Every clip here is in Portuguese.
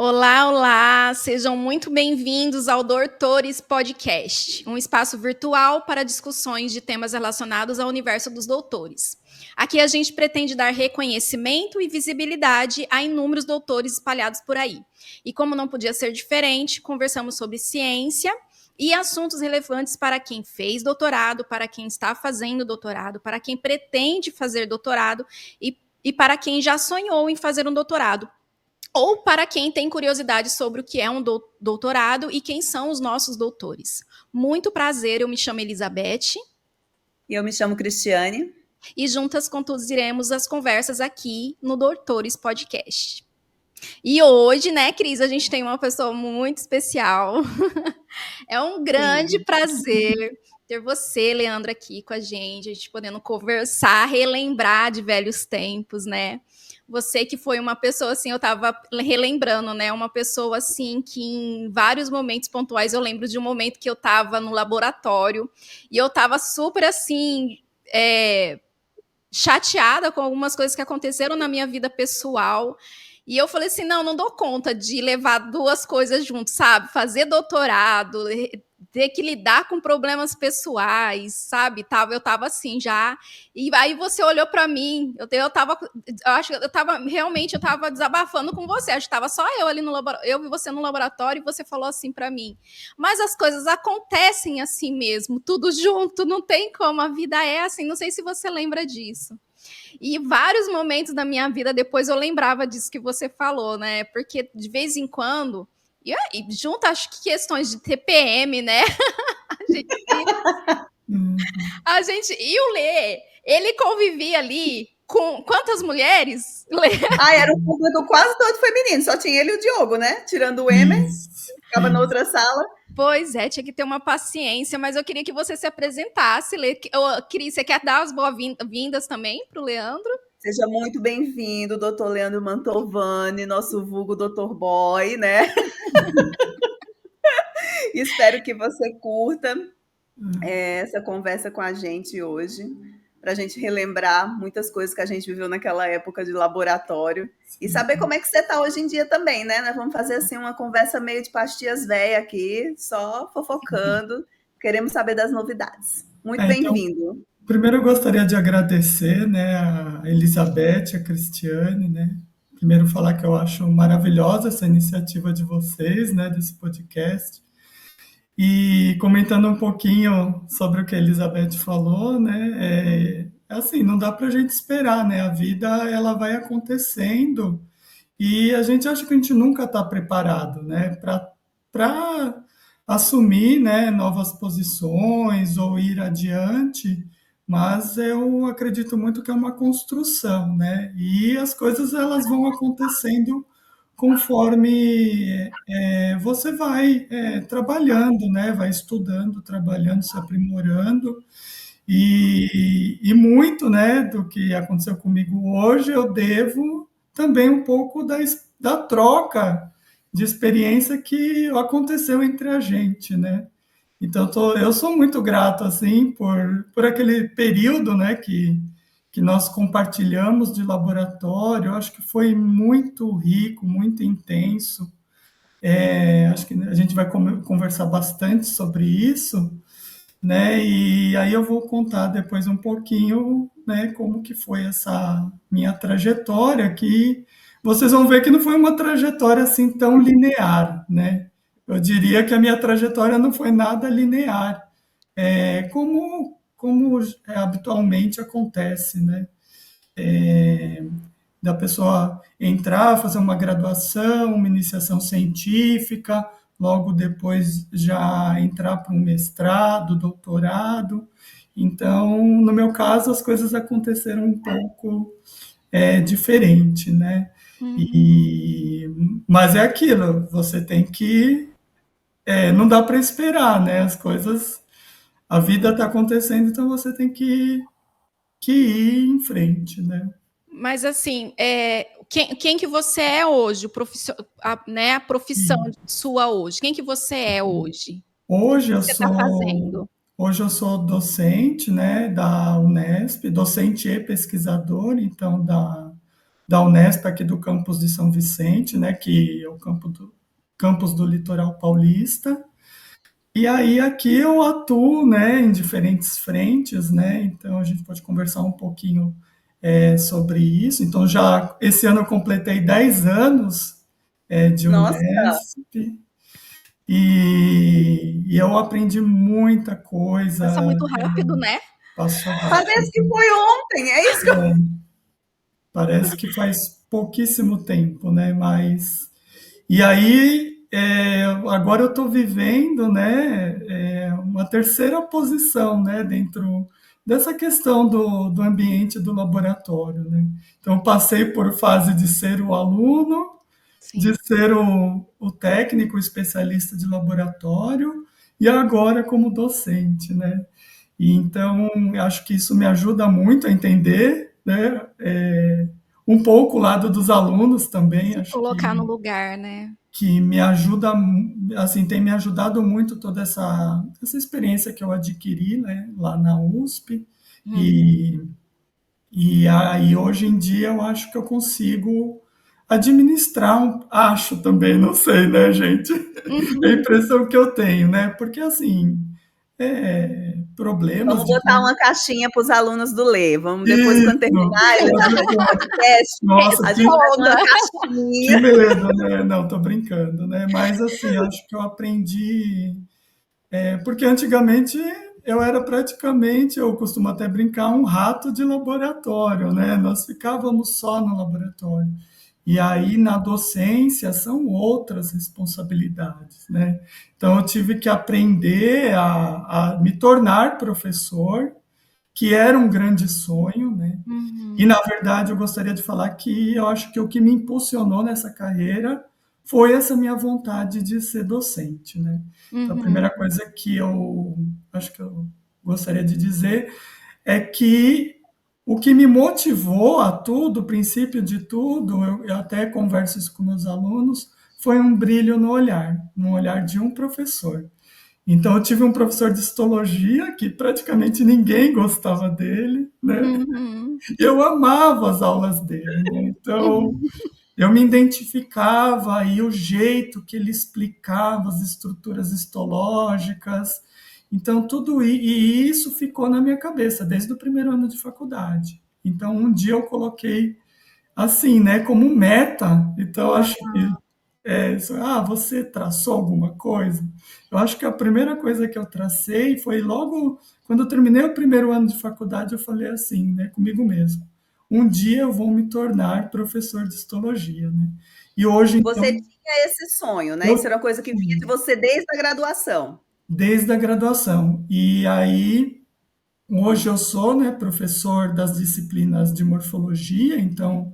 Olá, olá! Sejam muito bem-vindos ao Doutores Podcast, um espaço virtual para discussões de temas relacionados ao universo dos doutores. Aqui a gente pretende dar reconhecimento e visibilidade a inúmeros doutores espalhados por aí. E como não podia ser diferente, conversamos sobre ciência e assuntos relevantes para quem fez doutorado, para quem está fazendo doutorado, para quem pretende fazer doutorado e para quem já sonhou em fazer um doutorado ou para quem tem curiosidade sobre o que é um doutorado e quem são os nossos doutores. Muito prazer, eu me chamo Elizabeth. E eu me chamo Cristiane. E juntas conduziremos as conversas aqui no Doutores Podcast. E hoje, né, Cris, a gente tem uma pessoa muito especial. É um grande prazer ter você, Leandra, aqui com a gente podendo conversar, relembrar de velhos tempos, né? Você que foi uma pessoa, assim, eu tava relembrando, né? Uma pessoa, assim, que em vários momentos pontuais, eu lembro de um momento que eu tava no laboratório e eu tava super, assim, chateada com algumas coisas que aconteceram na minha vida pessoal. E eu falei assim, não dou conta de levar duas coisas juntos, sabe? Fazer doutorado, ter que lidar com problemas pessoais, sabe? Eu tava assim já. E aí você olhou para mim, eu acho que eu tava realmente, eu tava desabafando com você. Acho que tava só eu ali no laboratório, eu e você no laboratório, e você falou assim para mim: "Mas as coisas acontecem assim mesmo, tudo junto, não tem como, a vida é assim". Não sei se você lembra disso. E vários momentos da minha vida depois eu lembrava disso que você falou, né? Porque de vez em quando, e junto acho que questões de TPM, né? a gente e o Lê, ele convivia ali com quantas mulheres? Lê? Era um público quase todo feminino, só tinha ele e o Diogo, né? Tirando o Emer, ficava na outra sala. Pois é, tinha que ter uma paciência, mas eu queria que você se apresentasse, Lê. Cris, você quer dar as boas-vindas também para o Leandro? Seja muito bem-vindo, doutor Leandro Mantovani, nosso vulgo doutor Boy, né? Espero que você curta essa conversa com a gente hoje, para a gente relembrar muitas coisas que a gente viveu naquela época de laboratório e saber como é que você está hoje em dia também, né? Nós vamos fazer assim uma conversa meio de pastinhas velhas aqui, só fofocando. Queremos saber das novidades. Muito bem-vindo. Então, primeiro eu gostaria de agradecer, né, a Elizabeth, a Cristiane, né? Primeiro falar que eu acho maravilhosa essa iniciativa de vocês, né, desse podcast. E comentando um pouquinho sobre o que a Elizabeth falou, né, assim, não dá para a gente esperar, né? A vida, ela vai acontecendo e a gente acha que a gente nunca está preparado, né, para assumir, né, novas posições ou ir adiante, mas eu acredito muito que é uma construção, né, e as coisas elas vão acontecendo conforme você vai trabalhando, né, vai estudando, trabalhando, se aprimorando, e muito, né, do que aconteceu comigo hoje, eu devo também um pouco da troca de experiência que aconteceu entre a gente, né? Então, eu sou muito grato, assim, por aquele período, né, que nós compartilhamos de laboratório. Eu acho que foi muito rico, muito intenso. Acho que a gente vai conversar bastante sobre isso, né? E aí eu vou contar depois um pouquinho, né, como que foi essa minha trajetória, que vocês vão ver que não foi uma trajetória assim tão linear, né? Eu diria que a minha trajetória não foi nada linear, como habitualmente acontece, né? Da pessoa entrar, fazer uma graduação, uma iniciação científica, logo depois já entrar para um mestrado, doutorado. Então, no meu caso, as coisas aconteceram um pouco diferente, né? Mas é aquilo, você tem que. Não dá para esperar, né? As coisas. A vida está acontecendo, então você tem que ir em frente, né? Mas assim, quem que você é hoje? A profissão sua hoje. Quem que você é hoje? Hoje O que eu você está sou, fazendo? hoje eu sou docente, né, da Unesp, docente e pesquisador, então da Unesp aqui do campus de São Vicente, né, que é o campus do Litoral Paulista. E aí aqui eu atuo, né, em diferentes frentes, né, então a gente pode conversar um pouquinho sobre isso. Então já esse ano eu completei 10 anos de Nossa, Unesp e eu aprendi muita coisa. Passa muito rápido, né? Passou parece que rápido. foi ontem, é isso que eu... Parece que faz pouquíssimo tempo, né? Mas e aí agora eu estou vivendo, né? Uma terceira posição, né? Dentro dessa questão do ambiente do laboratório, né? Então eu passei por fase de ser o aluno, de Sim. ser o técnico, o especialista de laboratório e agora como docente, né? E então, eu acho que isso me ajuda muito a entender, né, um pouco o lado dos alunos também, Se acho colocar no lugar, né? que me ajuda, assim, tem me ajudado muito toda essa experiência que eu adquiri, né, lá na USP, Uhum. e, e aí hoje em dia eu acho que eu consigo administrar, acho também, não sei, né, gente? É a Uhum. impressão que eu tenho, né? Porque, assim, problemas Vamos botar uma caixinha para os alunos do Lê. Vamos depois, quando Isso, terminar ele pode o ser. podcast, Nossa, a gente faz Responda. uma que caixinha. medo, né? Não, tô brincando, né? Mas assim, eu acho que eu aprendi, porque antigamente eu era praticamente, eu costumo até brincar, um rato de laboratório, né? Nós ficávamos só no laboratório. E aí, na docência, são outras responsabilidades, né? Então, eu tive que aprender a me tornar professor, que era um grande sonho, né? E, Uhum. na verdade, eu gostaria de falar que eu acho que o que me impulsionou nessa carreira foi essa minha vontade de ser docente, né? Então, a primeira Uhum. coisa que eu acho que eu gostaria de dizer é que o que me motivou a tudo, o princípio de tudo, eu até converso isso com meus alunos, foi um brilho no olhar de um professor. Então, eu tive um professor de histologia que praticamente ninguém gostava dele, né? Uhum. Eu amava as aulas dele, né? Então, Uhum. eu me identificava e o jeito que ele explicava as estruturas histológicas. Então, e isso ficou na minha cabeça desde o primeiro ano de faculdade. Então, um dia eu coloquei assim, né, como meta. Então, acho que você traçou alguma coisa? Eu acho que a primeira coisa que eu tracei foi logo quando eu terminei o primeiro ano de faculdade, eu falei assim, né, comigo mesmo. Um dia eu vou me tornar professor de histologia, né? E hoje, Você então, tinha esse sonho, né? Isso eu era uma coisa que vinha de você desde a graduação. desde a graduação. E aí, hoje eu sou, né, professor das disciplinas de morfologia, então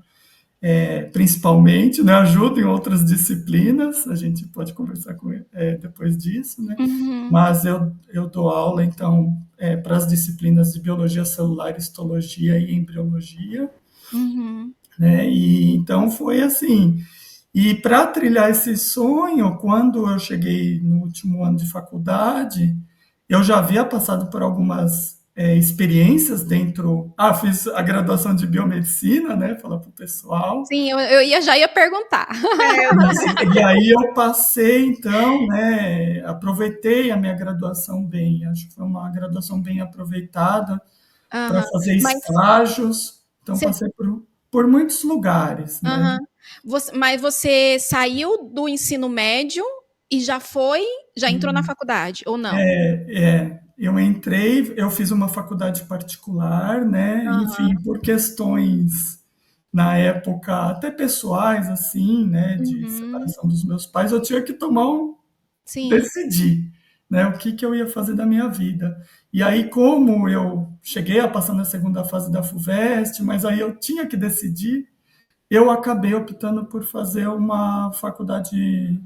principalmente, né, ajuda em outras disciplinas, a gente pode conversar depois disso, né, Uhum. mas eu dou aula, então, para as disciplinas de biologia celular, histologia e embriologia, Uhum. né, e então foi assim, e para trilhar esse sonho, quando eu cheguei no último ano de faculdade, eu já havia passado por algumas experiências dentro. Fiz a graduação de biomedicina, né? Falar para o pessoal. Sim, eu já ia perguntar. E aí eu passei, então, né? Aproveitei a minha graduação bem. Acho que foi uma graduação bem aproveitada para Aham. fazer Mas estágios. Então, você, passei por muitos lugares, né? aham. Mas você saiu do ensino médio e já entrou na faculdade, ou não? Eu entrei, eu fiz uma faculdade particular, né? Enfim, Aham. por questões na época até pessoais, assim, né? De Uhum. separação dos meus pais, eu tinha que Sim. decidir, né? O que que eu ia fazer da minha vida. E aí, como eu cheguei a passar na segunda fase da FUVEST, mas aí eu tinha que decidir, eu acabei optando por fazer uma faculdade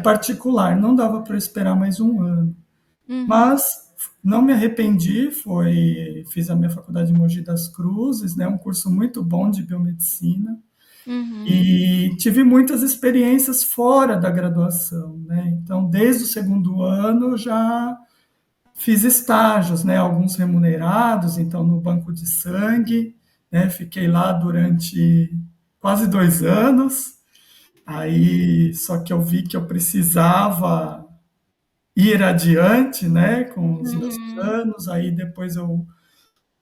particular. Não dava para esperar mais um ano. Uhum. Mas não me arrependi, fiz a minha faculdade em Mogi das Cruzes, né, um curso muito bom de biomedicina, Uhum. e tive muitas experiências fora da graduação, né? Então, desde o segundo ano, eu já fiz estágios, né, alguns remunerados, então no banco de sangue, né, fiquei lá durante quase 2 anos. Aí, só que eu vi que eu precisava ir adiante, né, com os meus planos. Aí depois eu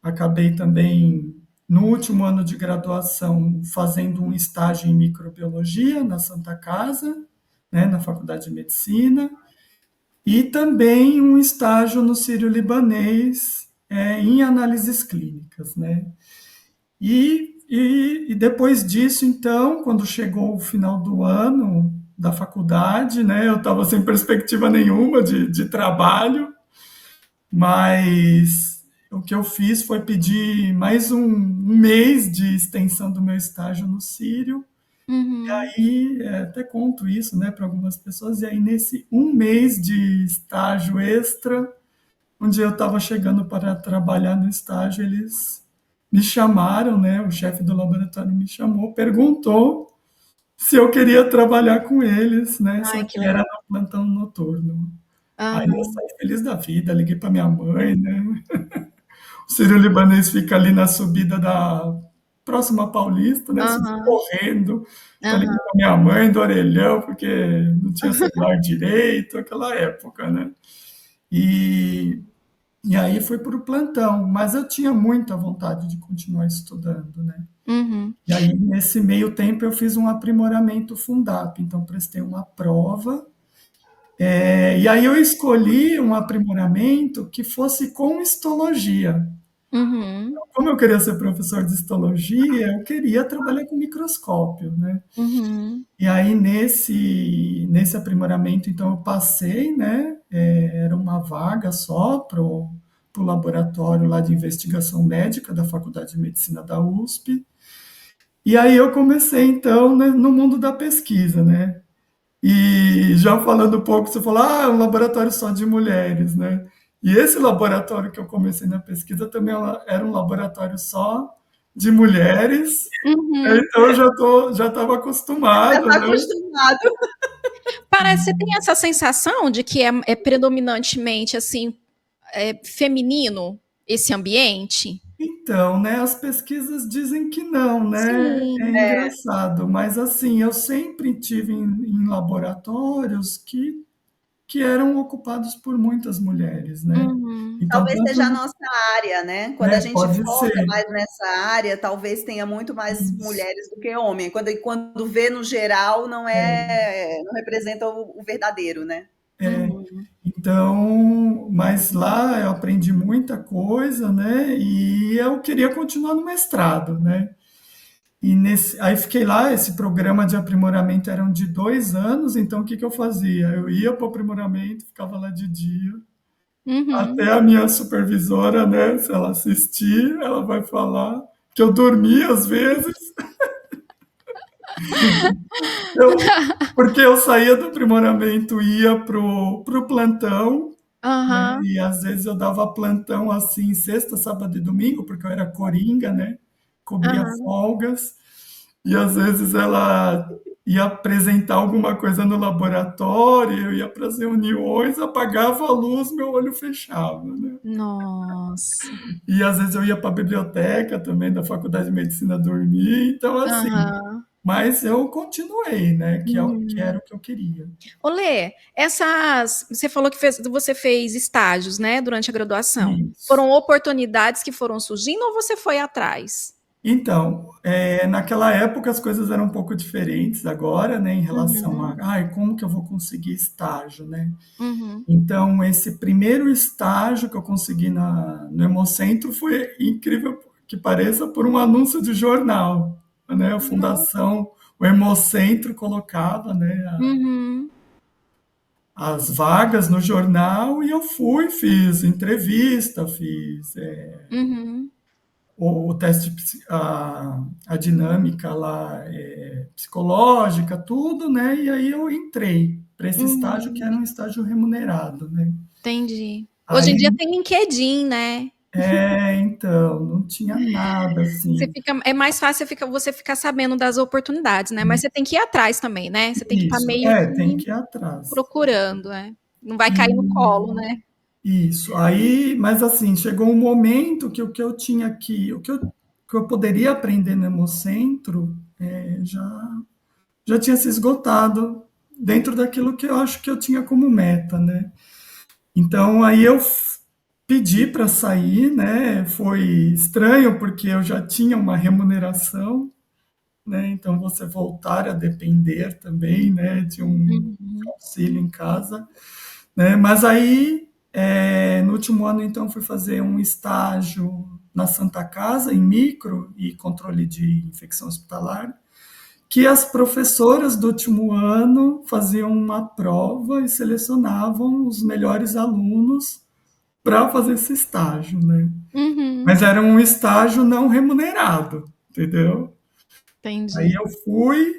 acabei também, no último ano de graduação, fazendo um estágio em microbiologia na Santa Casa, né, na Faculdade de Medicina, e também um estágio no Sírio-Libanês, em análises clínicas, né? E depois disso, então, quando chegou o final do ano da faculdade, né, eu estava sem perspectiva nenhuma de trabalho, mas o que eu fiz foi pedir mais um mês de extensão do meu estágio no Sírio. E aí, até conto isso, né, para algumas pessoas. E aí, nesse um mês de estágio extra, um dia eu estava chegando para trabalhar no estágio, eles me chamaram, né, o chefe do laboratório me chamou, perguntou se eu queria trabalhar com eles, né, Ai, só que que era legal. no plantão noturno. Aí eu Aham, saí feliz da vida, liguei para minha mãe, né? O Sírio-Libanês fica ali na subida da próxima Paulista, né? Subi aham, correndo para ligar aham. para minha mãe do orelhão, porque não tinha celular direito, aquela época, né? E, e aí fui para o plantão, mas eu tinha muita vontade de continuar estudando, né? Uhum, E aí, nesse meio tempo, eu fiz um aprimoramento Fundap, então prestei uma prova. E aí eu escolhi um aprimoramento que fosse com histologia. uhum, Como eu queria ser professor de histologia, eu queria trabalhar com microscópio, né? uhum, E aí nesse aprimoramento, então eu passei, né? Era uma vaga só para o laboratório lá de investigação médica da Faculdade de Medicina da USP. E aí eu comecei então, né, no mundo da pesquisa, né? E já falando um pouco, você falou, é um laboratório só de mulheres, né? E esse laboratório que eu comecei na pesquisa também era um laboratório só de mulheres, uhum. então eu já estava Já acostumado, está né? acostumado. Parece, você tem essa sensação de que é predominantemente assim, feminino esse ambiente? Então, né, as pesquisas dizem que não, né? É Sim. É, engraçado, mas assim, eu sempre tive em laboratórios que eram ocupados por muitas mulheres, né? Uhum. Então, talvez seja a tanto, nossa área, né? Quando a né, gente pode foca ser. mais nessa área, talvez tenha muito mais Isso. mulheres do que homem. Quando vê no geral, não representa o verdadeiro, né? Uhum. Então, mas lá eu aprendi muita coisa, né? E eu queria continuar no mestrado, né? Aí fiquei lá, esse programa de aprimoramento eram de 2 anos, então o que que eu fazia? Eu ia para o aprimoramento, ficava lá de dia, Uhum. até a minha supervisora, né? Se ela assistir, ela vai falar que eu dormia às vezes, porque eu saía do aprimoramento, ia pro plantão, né? Aham. E às vezes eu dava plantão assim, sexta, sábado e domingo, porque eu era coringa, né? Cobria Aham. folgas. E às vezes ela ia apresentar alguma coisa no laboratório, eu ia para as reuniões, apagava a luz, meu olho fechava, né? Nossa. E às vezes eu ia para a biblioteca também da Faculdade de Medicina dormir, então assim, Aham. mas eu continuei, né? Que Uhum. era o que eu queria. Olê, você falou que você fez estágios, né, durante a graduação. Isso. Foram oportunidades que foram surgindo ou você foi atrás? Então, naquela época as coisas eram um pouco diferentes agora, né, em relação Uhum. a, ai, como que eu vou conseguir estágio, né? Uhum. Então, esse primeiro estágio que eu consegui no Hemocentro foi incrível que pareça por um anúncio de jornal, né? A fundação, o Hemocentro colocava, né, Uhum. as vagas no jornal e eu fui, fiz entrevista, fiz Uhum. o teste, a dinâmica lá psicológica, tudo, né? E aí eu entrei para esse estágio que Uhum. era um estágio remunerado, né? Entendi. Hoje em dia Aí tem LinkedIn, né? então, não tinha nada Você assim. fica, é mais fácil você ficar sabendo das oportunidades, né? Mas você tem que ir atrás também, né? Você tem que estar Isso, meio tem que que ir atrás. procurando, né? Não vai cair no E colo, né? isso. Aí, mas assim, chegou um momento que o que eu tinha que, o que eu poderia aprender no Hemocentro, já tinha se esgotado dentro daquilo que eu acho que eu tinha como meta, né? Então, aí eu pedi para sair, né? Foi estranho porque eu já tinha uma remuneração, né? Então, você voltar a depender também, né? De um Uhum. auxílio em casa, né? Mas aí, no último ano, então, fui fazer um estágio na Santa Casa, em micro e controle de infecção hospitalar, que as professoras do último ano faziam uma prova e selecionavam os melhores alunos para fazer esse estágio, né? Uhum. Mas era um estágio não remunerado, entendeu? Aí Entendi. eu fui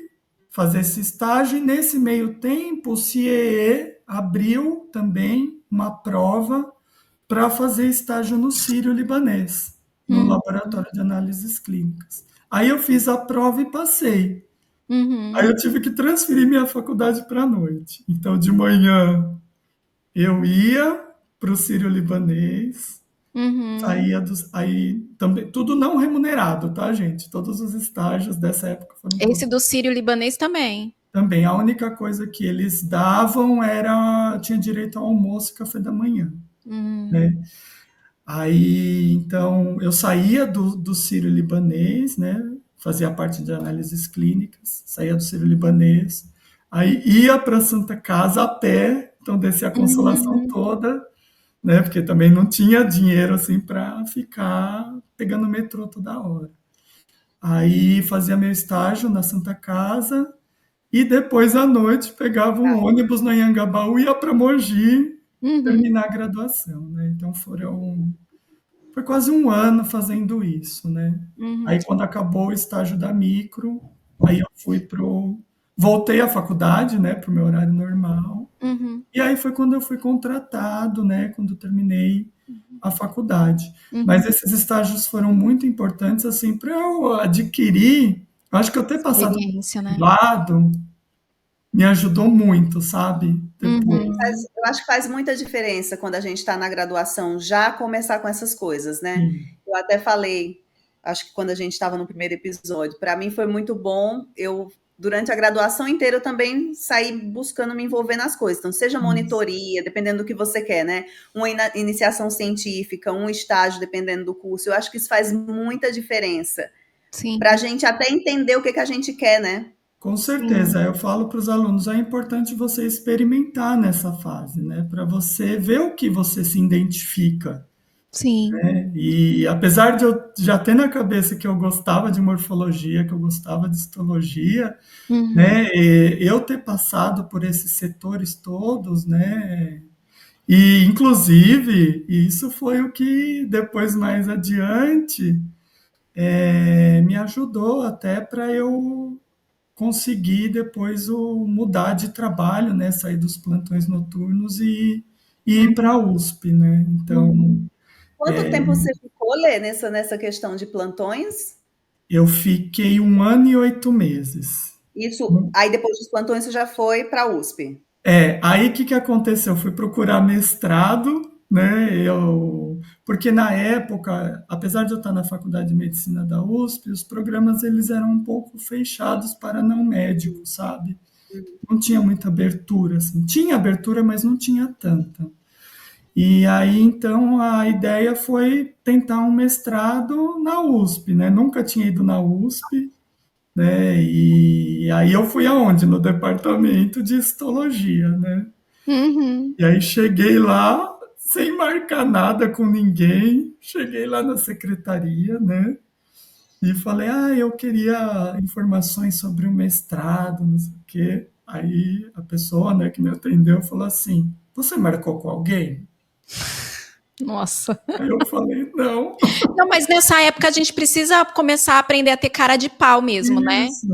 fazer esse estágio e nesse meio tempo o CIEE abriu também uma prova para fazer estágio no Sírio-Libanês, no Uhum. Laboratório de Análises Clínicas. Aí eu fiz a prova e passei. Aí Uhum. eu tive que transferir minha faculdade para a noite. Então, de manhã eu ia para o Sírio-Libanês, Uhum. saía dos. Aí também, tudo não remunerado, tá, gente? Todos os estágios dessa época foram todos. Esse do Sírio-Libanês também. Também, a única coisa que eles davam era. Tinha direito ao almoço e café da manhã, Uhum. né? Aí, então, eu saía do Sírio-Libanês, né? Fazia parte de análises clínicas, saía do Sírio-Libanês, aí ia para Santa Casa a pé, então descia a consolação Uhum. toda, né? Porque também não tinha dinheiro assim para ficar pegando metrô toda hora. Aí fazia meu estágio na Santa Casa e depois à noite pegava um ônibus no Anhangabaú e ia para Mogi Uhum. terminar a graduação, né? Então foi quase um ano fazendo isso, né? Uhum. Aí quando acabou o estágio da micro, aí eu voltei à faculdade, né, para o meu horário normal. Uhum. E aí foi quando eu fui contratado, né, quando terminei a faculdade. Mas Uhum. esses estágios foram muito importantes, assim, para eu adquirir. Acho que eu ter passado Experiência, do né? lado me ajudou muito, sabe? Depois. Uhum. Eu acho que faz muita diferença quando a gente está na graduação já começar com essas coisas, né? Sim, Eu até falei, acho que quando a gente estava no primeiro episódio, para mim foi muito bom. Eu, durante a graduação inteira, eu também saí buscando me envolver nas coisas. Então, seja isso. monitoria, dependendo do que você quer, né? Uma iniciação científica, um estágio, dependendo do curso. Eu acho que isso faz muita diferença para a Sim, gente até entender o que, que a gente quer, né? Com sim, certeza, eu falo para os alunos, é importante você experimentar nessa fase, né? Para você ver o que você se identifica. sim. E apesar de eu já ter na cabeça que eu gostava de morfologia, que eu gostava de histologia, Uhum. né? Eu ter passado por esses setores todos, né? E inclusive isso foi o que depois mais adiante me ajudou até para eu conseguir depois mudar de trabalho, né? Sair dos plantões noturnos e ir para a USP, né? Então Uhum. Quanto tempo você ficou, Lê, nessa questão de plantões? eu fiquei 1 ano e 8 meses. Isso, aí depois dos plantões você já foi para a USP. Aí o que que aconteceu? Eu fui procurar mestrado, né? Porque na época, apesar de eu estar na Faculdade de Medicina da USP, os programas eles eram um pouco fechados para não médicos, sabe? Não tinha muita abertura, assim. Tinha abertura, mas não tinha tanta. E aí, então, a ideia foi tentar um mestrado na USP, né? Nunca tinha ido na USP, né? E aí eu fui aonde? No departamento de histologia, né? Uhum. E aí cheguei lá sem marcar nada com ninguém, cheguei lá na secretaria, né? E falei, eu queria informações sobre o mestrado, não sei o quê. Aí a pessoa, né, que me atendeu falou assim, você marcou com alguém? Nossa. Aí eu falei, não. Não, mas nessa época a gente precisa começar a aprender a ter cara de pau mesmo, né? Isso.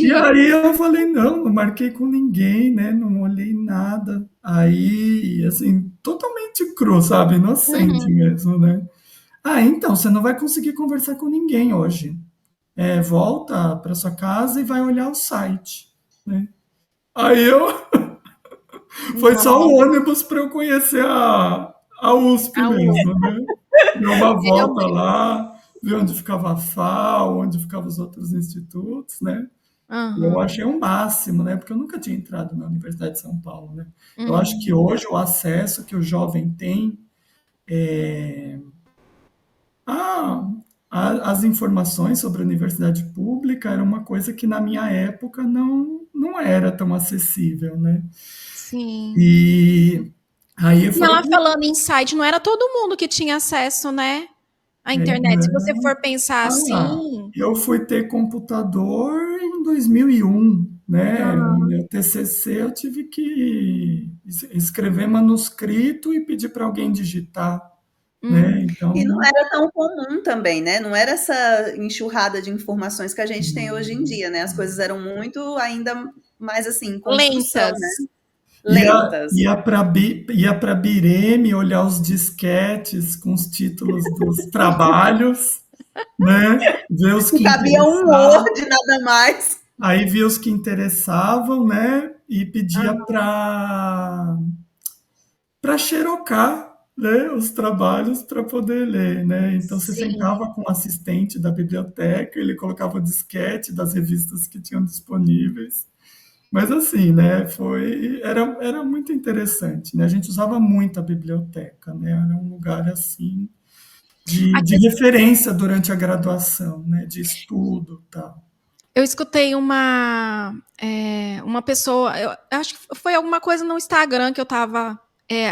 E De. aí eu falei, não, não marquei com ninguém, né? Não olhei nada. Aí, assim, totalmente cru, sabe? Inocente Uhum. mesmo, né? Então, você não vai conseguir conversar com ninguém hoje. Volta para sua casa e vai olhar o site, né? Aí foi só o Nossa, ônibus para eu conhecer a USP a mesmo, né? Deu uma volta realmente. lá, ver onde ficava a FAO, onde ficavam os outros institutos, né? Eu Aham. achei o máximo, né? Porque eu nunca tinha entrado na Universidade de São Paulo, né? Eu acho que Uhum. hoje o acesso que o jovem tem a, as informações sobre a universidade pública era uma coisa que na minha época não era tão acessível, né? Sim. E aí E foi ela falando em site, não era todo mundo que tinha acesso, né, à internet. Se você for pensar assim. eu fui ter computador em 2001, né? O Aham. meu TCC eu tive que escrever manuscrito e pedir para alguém digitar, né? E não Então, era tão comum também, né? Não era essa enxurrada de informações que a gente tem hoje em dia, né? As coisas eram muito ainda mais assim, em construção, né? Lentas. Lentas. ia para Bireme olhar os disquetes com os títulos dos trabalhos, né? Ver os Não que cabia um interessavam. Word, nada mais. Aí via os que interessavam, né? E pedia Aham. para xerocar, né, os trabalhos para poder ler, né? Então você Sim. sentava com o assistente da biblioteca, ele colocava o disquete das revistas que tinham disponíveis. Mas assim, né, era muito interessante, né? A gente usava muito a biblioteca, né? Era um lugar assim A de referência durante a graduação, né? De estudo, tal. Eu escutei uma pessoa, eu acho que foi alguma coisa no Instagram que eu estava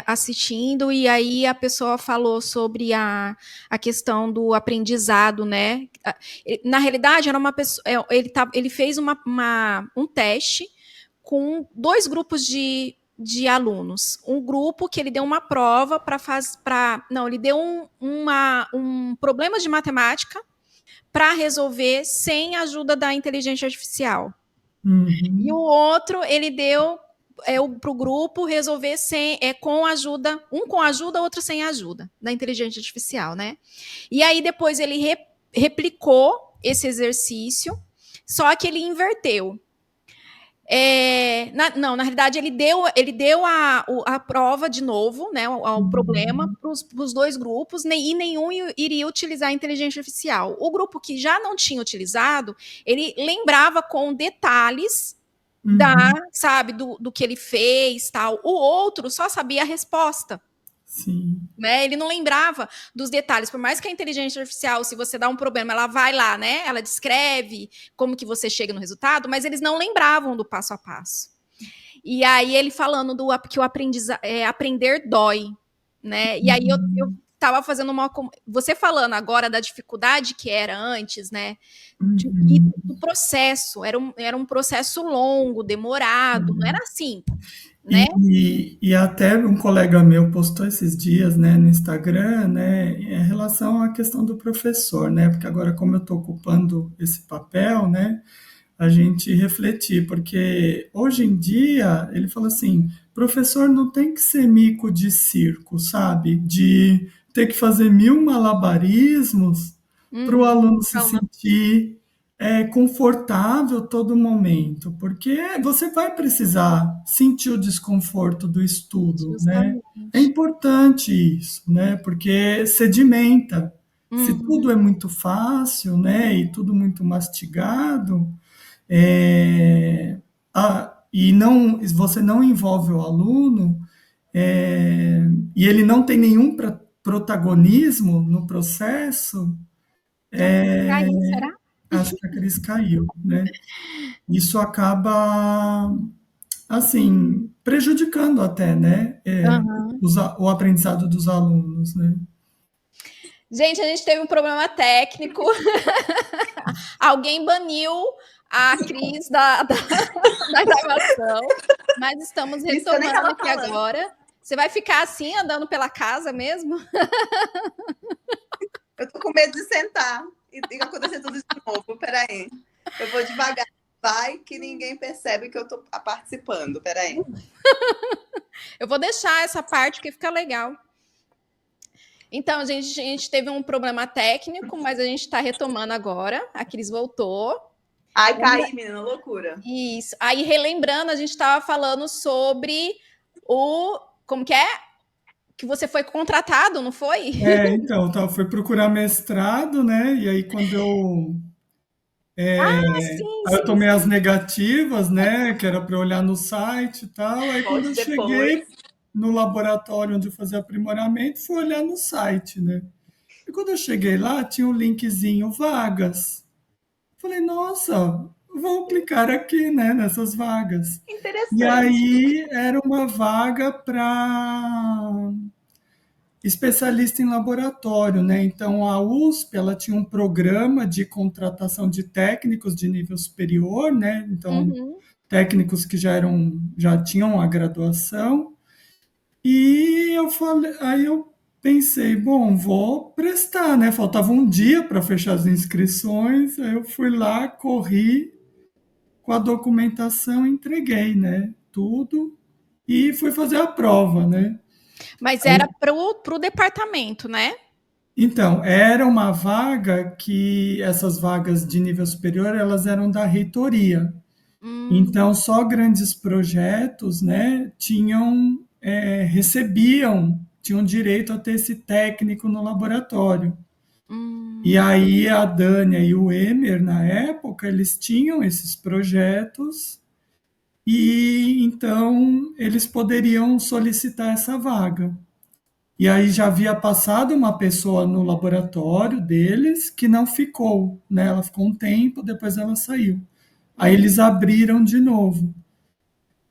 assistindo, e aí a pessoa falou sobre a questão do aprendizado, né? Na realidade, era uma pessoa, ele fez um teste com dois grupos de alunos. Um grupo que ele deu uma prova não, ele deu um problema de matemática para resolver sem a ajuda da inteligência artificial. E o Uhum, outro, ele deu para o grupo resolver com ajuda, um com ajuda, outro sem ajuda da inteligência artificial, né? E aí depois ele replicou esse exercício, só que ele inverteu. Não, na realidade, ele deu a prova de novo, né? O problema uhum, para os dois grupos, e nenhum iria utilizar a inteligência artificial. O grupo que já não tinha utilizado, ele lembrava com detalhes uhum, sabe, do que ele fez, tal. O outro só sabia a resposta. sim, Né? Ele não lembrava dos detalhes, por mais que a inteligência artificial, se você dá um problema, ela vai lá, né? Ela descreve como que você chega no resultado, mas eles não lembravam do passo a passo. E aí ele falando que aprender dói, né? E aí eu tava fazendo você falando agora da dificuldade que era antes, né? E uhum. do processo, era um processo longo, demorado, não era assim, né? E até um colega meu postou esses dias, né, no Instagram, né, em relação à questão do professor, né, porque agora como eu estou ocupando esse papel, né, a gente refletir, porque hoje em dia ele fala assim, professor não tem que ser mico de circo, sabe, de ter que fazer mil malabarismos para o Uhum. aluno se sentir confortável todo momento, porque você vai precisar sentir o desconforto do estudo, né? É Justamente. importante isso, né? Porque sedimenta. Se tudo Uhum. é muito fácil, né, e tudo muito mastigado, é, e não, você não envolve o aluno, e ele não tem nenhum protagonismo no processo, E aí, será? acho que a Cris caiu, né? Isso acaba, assim, prejudicando até, né, Uhum. o aprendizado dos alunos, né? Gente, a gente teve um problema técnico. Alguém baniu a Cris da gravação, mas estamos Não sei nem o que retomando ela aqui falando. agora. Você vai ficar assim, andando pela casa mesmo? Eu tô com medo de sentar e acontecer tudo de novo. Peraí. Eu vou devagar. Vai que ninguém percebe que eu tô participando. Peraí. Eu vou deixar essa parte que fica legal. Então, a gente teve um problema técnico, mas a gente está retomando agora. A Cris voltou. Ai, caí, menina, loucura. Isso. Aí, relembrando, a gente estava falando sobre o. Como que é? que você foi contratado, não foi? Então, tá, fui procurar mestrado, né? E aí quando Ah, sim, eu sim, tomei as sim. negativas, né? Que era para olhar no site e tal. Aí quando Volte eu depois. cheguei no laboratório onde eu fazia aprimoramento, fui olhar no site, né? E quando eu cheguei lá, tinha um linkzinho vagas. Falei, nossa, vou aplicar aqui, né, nessas vagas. E Interessante. aí era uma vaga para especialista em laboratório, né? Então a USP, ela tinha um programa de contratação de técnicos de nível superior, né? Então Uhum. técnicos que já tinham a graduação. E eu falei, aí eu pensei, bom, vou prestar, né? Faltava um dia para fechar as inscrições, aí eu fui lá, corri com a documentação, entreguei, né? Tudo e fui fazer a prova, né? Mas era pro departamento, né? Então, era uma vaga que essas vagas de nível superior, elas eram da reitoria. Hum, Então, só grandes projetos, né, tinham direito a ter esse técnico no laboratório. E hum, aí a Dânia e o Emer, na época, eles tinham esses projetos e então eles poderiam solicitar essa vaga. E aí já havia passado uma pessoa no laboratório deles que não ficou, né? Ela ficou um tempo, depois ela saiu. Aí hum. eles abriram de novo.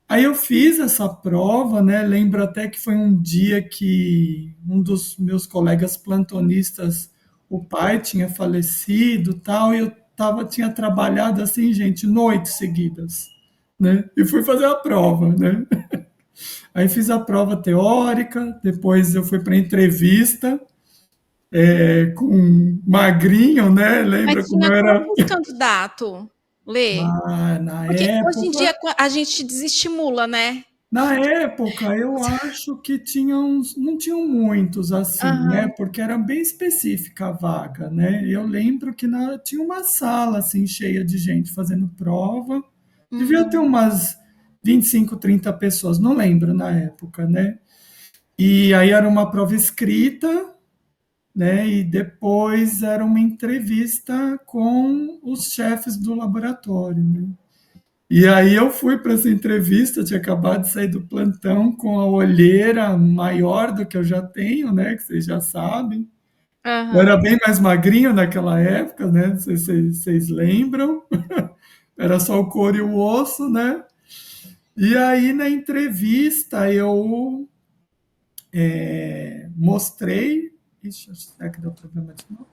Aí eu fiz essa prova, né? Lembro até que foi um dia que um dos meus colegas plantonistas, o pai tinha falecido, tal, e tinha trabalhado assim, gente, noites seguidas, né? E fui fazer a prova, né? Aí fiz a prova teórica, depois eu fui para entrevista com magrinho, né? Mas Lembra como tinha eu era quantos candidatos, Lê? na Porque hoje em dia época? a gente desestimula, né? Na época, eu acho que não tinham muitos assim, né? Aham. Porque era bem específica a vaga, né? Eu lembro que tinha uma sala assim cheia de gente fazendo prova. Devia ter Hum, umas 25, 30 pessoas, não lembro na época, né? E aí era uma prova escrita, né? E depois era uma entrevista com os chefes do laboratório, né? E aí eu fui para essa entrevista, tinha acabado de sair do plantão com a olheira maior do que eu já tenho, né? Que vocês já sabem. Eu era aham. bem mais magrinho naquela época, né? Não sei se vocês lembram. Era só o couro e o osso, né? E aí na entrevista eu mostrei. Ixi, será que deu problema de novo?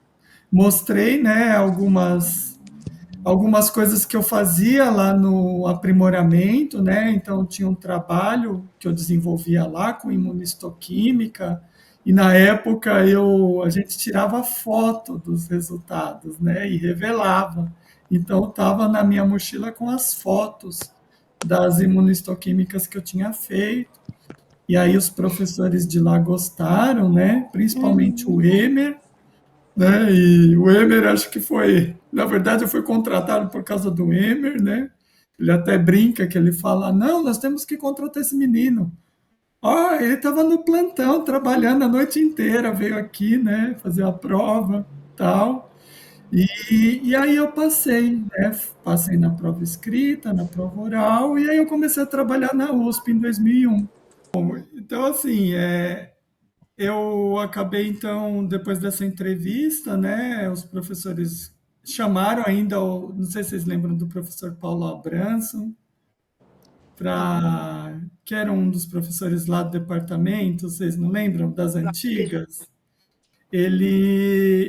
Mostrei, né, algumas coisas que eu fazia lá no aprimoramento, né? Então tinha um trabalho que eu desenvolvia lá com imunistoquímica e na época a gente tirava foto dos resultados, né? E revelava. Então estava na minha mochila com as fotos das imunistoquímicas que eu tinha feito. E aí os professores de lá gostaram, né? Principalmente o Uhum. Emer, né? E o Emer, acho que foi, na verdade, eu fui contratado por causa do Emer, né? Ele até brinca que ele fala: não, nós temos que contratar esse menino. Ó, ele estava no plantão, trabalhando a noite inteira, veio aqui, né, fazer a prova, tal. E aí eu passei, né? Passei na prova escrita, na prova oral, e aí eu comecei a trabalhar na USP em 2001. Então, assim, eu acabei, então, depois dessa entrevista, né, os professores chamaram ainda, não sei se vocês lembram do professor Paulo Abranson, que era um dos professores lá do departamento, vocês não lembram, das antigas?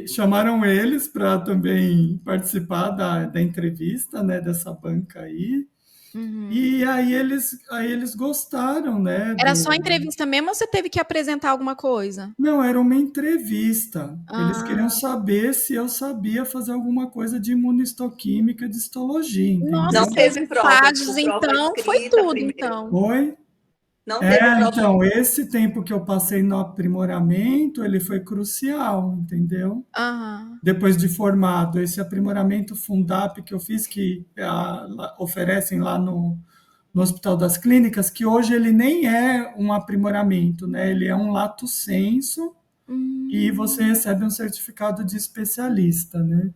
Chamaram eles para também participar da entrevista, né, dessa banca aí, Uhum. e aí eles gostaram, né, Era só entrevista mesmo ou você teve que apresentar alguma coisa? Não, era uma entrevista. Eles queriam Ah, saber se eu sabia fazer alguma coisa de imunistoquímica, de histologia, nossa, Não entendeu? seus teve prova, estágios, tipo, prova então, foi escrita tudo, primeiro. então. Oi? Não teve prova. Então, esse tempo que eu passei no aprimoramento, ele foi crucial, entendeu? Aham. Depois de formado, esse aprimoramento Fundap que eu fiz, que oferecem lá no Hospital das Clínicas, que hoje ele nem é um aprimoramento, né? Ele é um lato sensu e você recebe um certificado de especialista, né?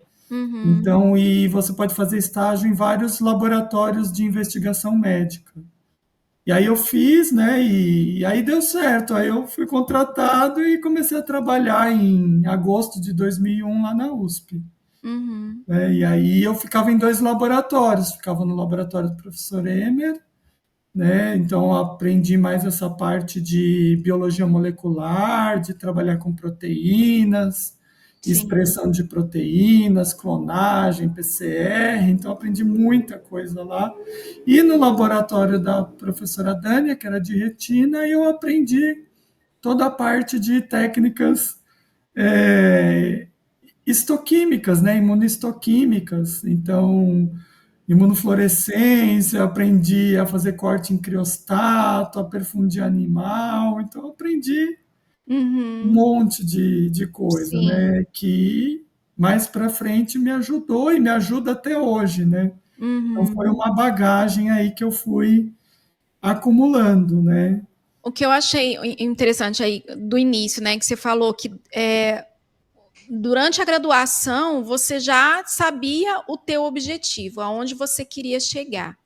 Então, e você pode fazer estágio em vários laboratórios de investigação médica. E aí eu fiz, né? E aí deu certo. Aí eu fui contratado e comecei a trabalhar em agosto de 2001 lá na USP. Né? E aí eu ficava em 2 laboratórios. Ficava no laboratório do professor Emer, né? Então eu aprendi mais essa parte de biologia molecular, de trabalhar com proteínas, Sim. expressão de proteínas, clonagem, PCR. Então eu aprendi muita coisa lá. E no laboratório da professora Dânia, que era de retina, eu aprendi toda a parte de técnicas histoquímicas, né? Imunohistoquímicas. Então, imunofluorescência, aprendi a fazer corte em criostato, a perfundir animal, então aprendi um monte de coisa, Sim. né, que mais para frente me ajudou e me ajuda até hoje, né, então foi uma bagagem aí que eu fui acumulando, né. O que eu achei interessante aí do início, né, que você falou que durante a graduação você já sabia o teu objetivo, aonde você queria chegar,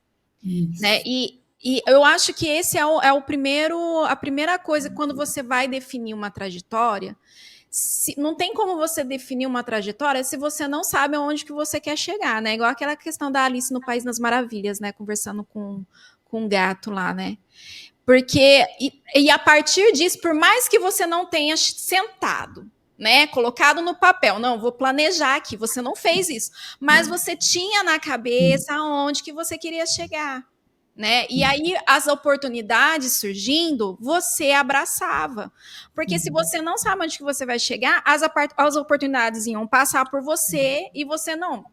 né? Isso. E eu acho que esse é o primeiro, a primeira coisa quando você vai definir uma trajetória. Não tem como você definir uma trajetória se você não sabe aonde que você quer chegar, né? Igual aquela questão da Alice no País das Maravilhas, né? Conversando com um gato lá, né? Porque, e a partir disso, por mais que você não tenha sentado, né, colocado no papel, não, vou planejar aqui, você não fez isso, mas você tinha na cabeça aonde que você queria chegar, né, e aí as oportunidades surgindo, você abraçava, porque se você não sabe onde que você vai chegar, as oportunidades iam passar por você e você não,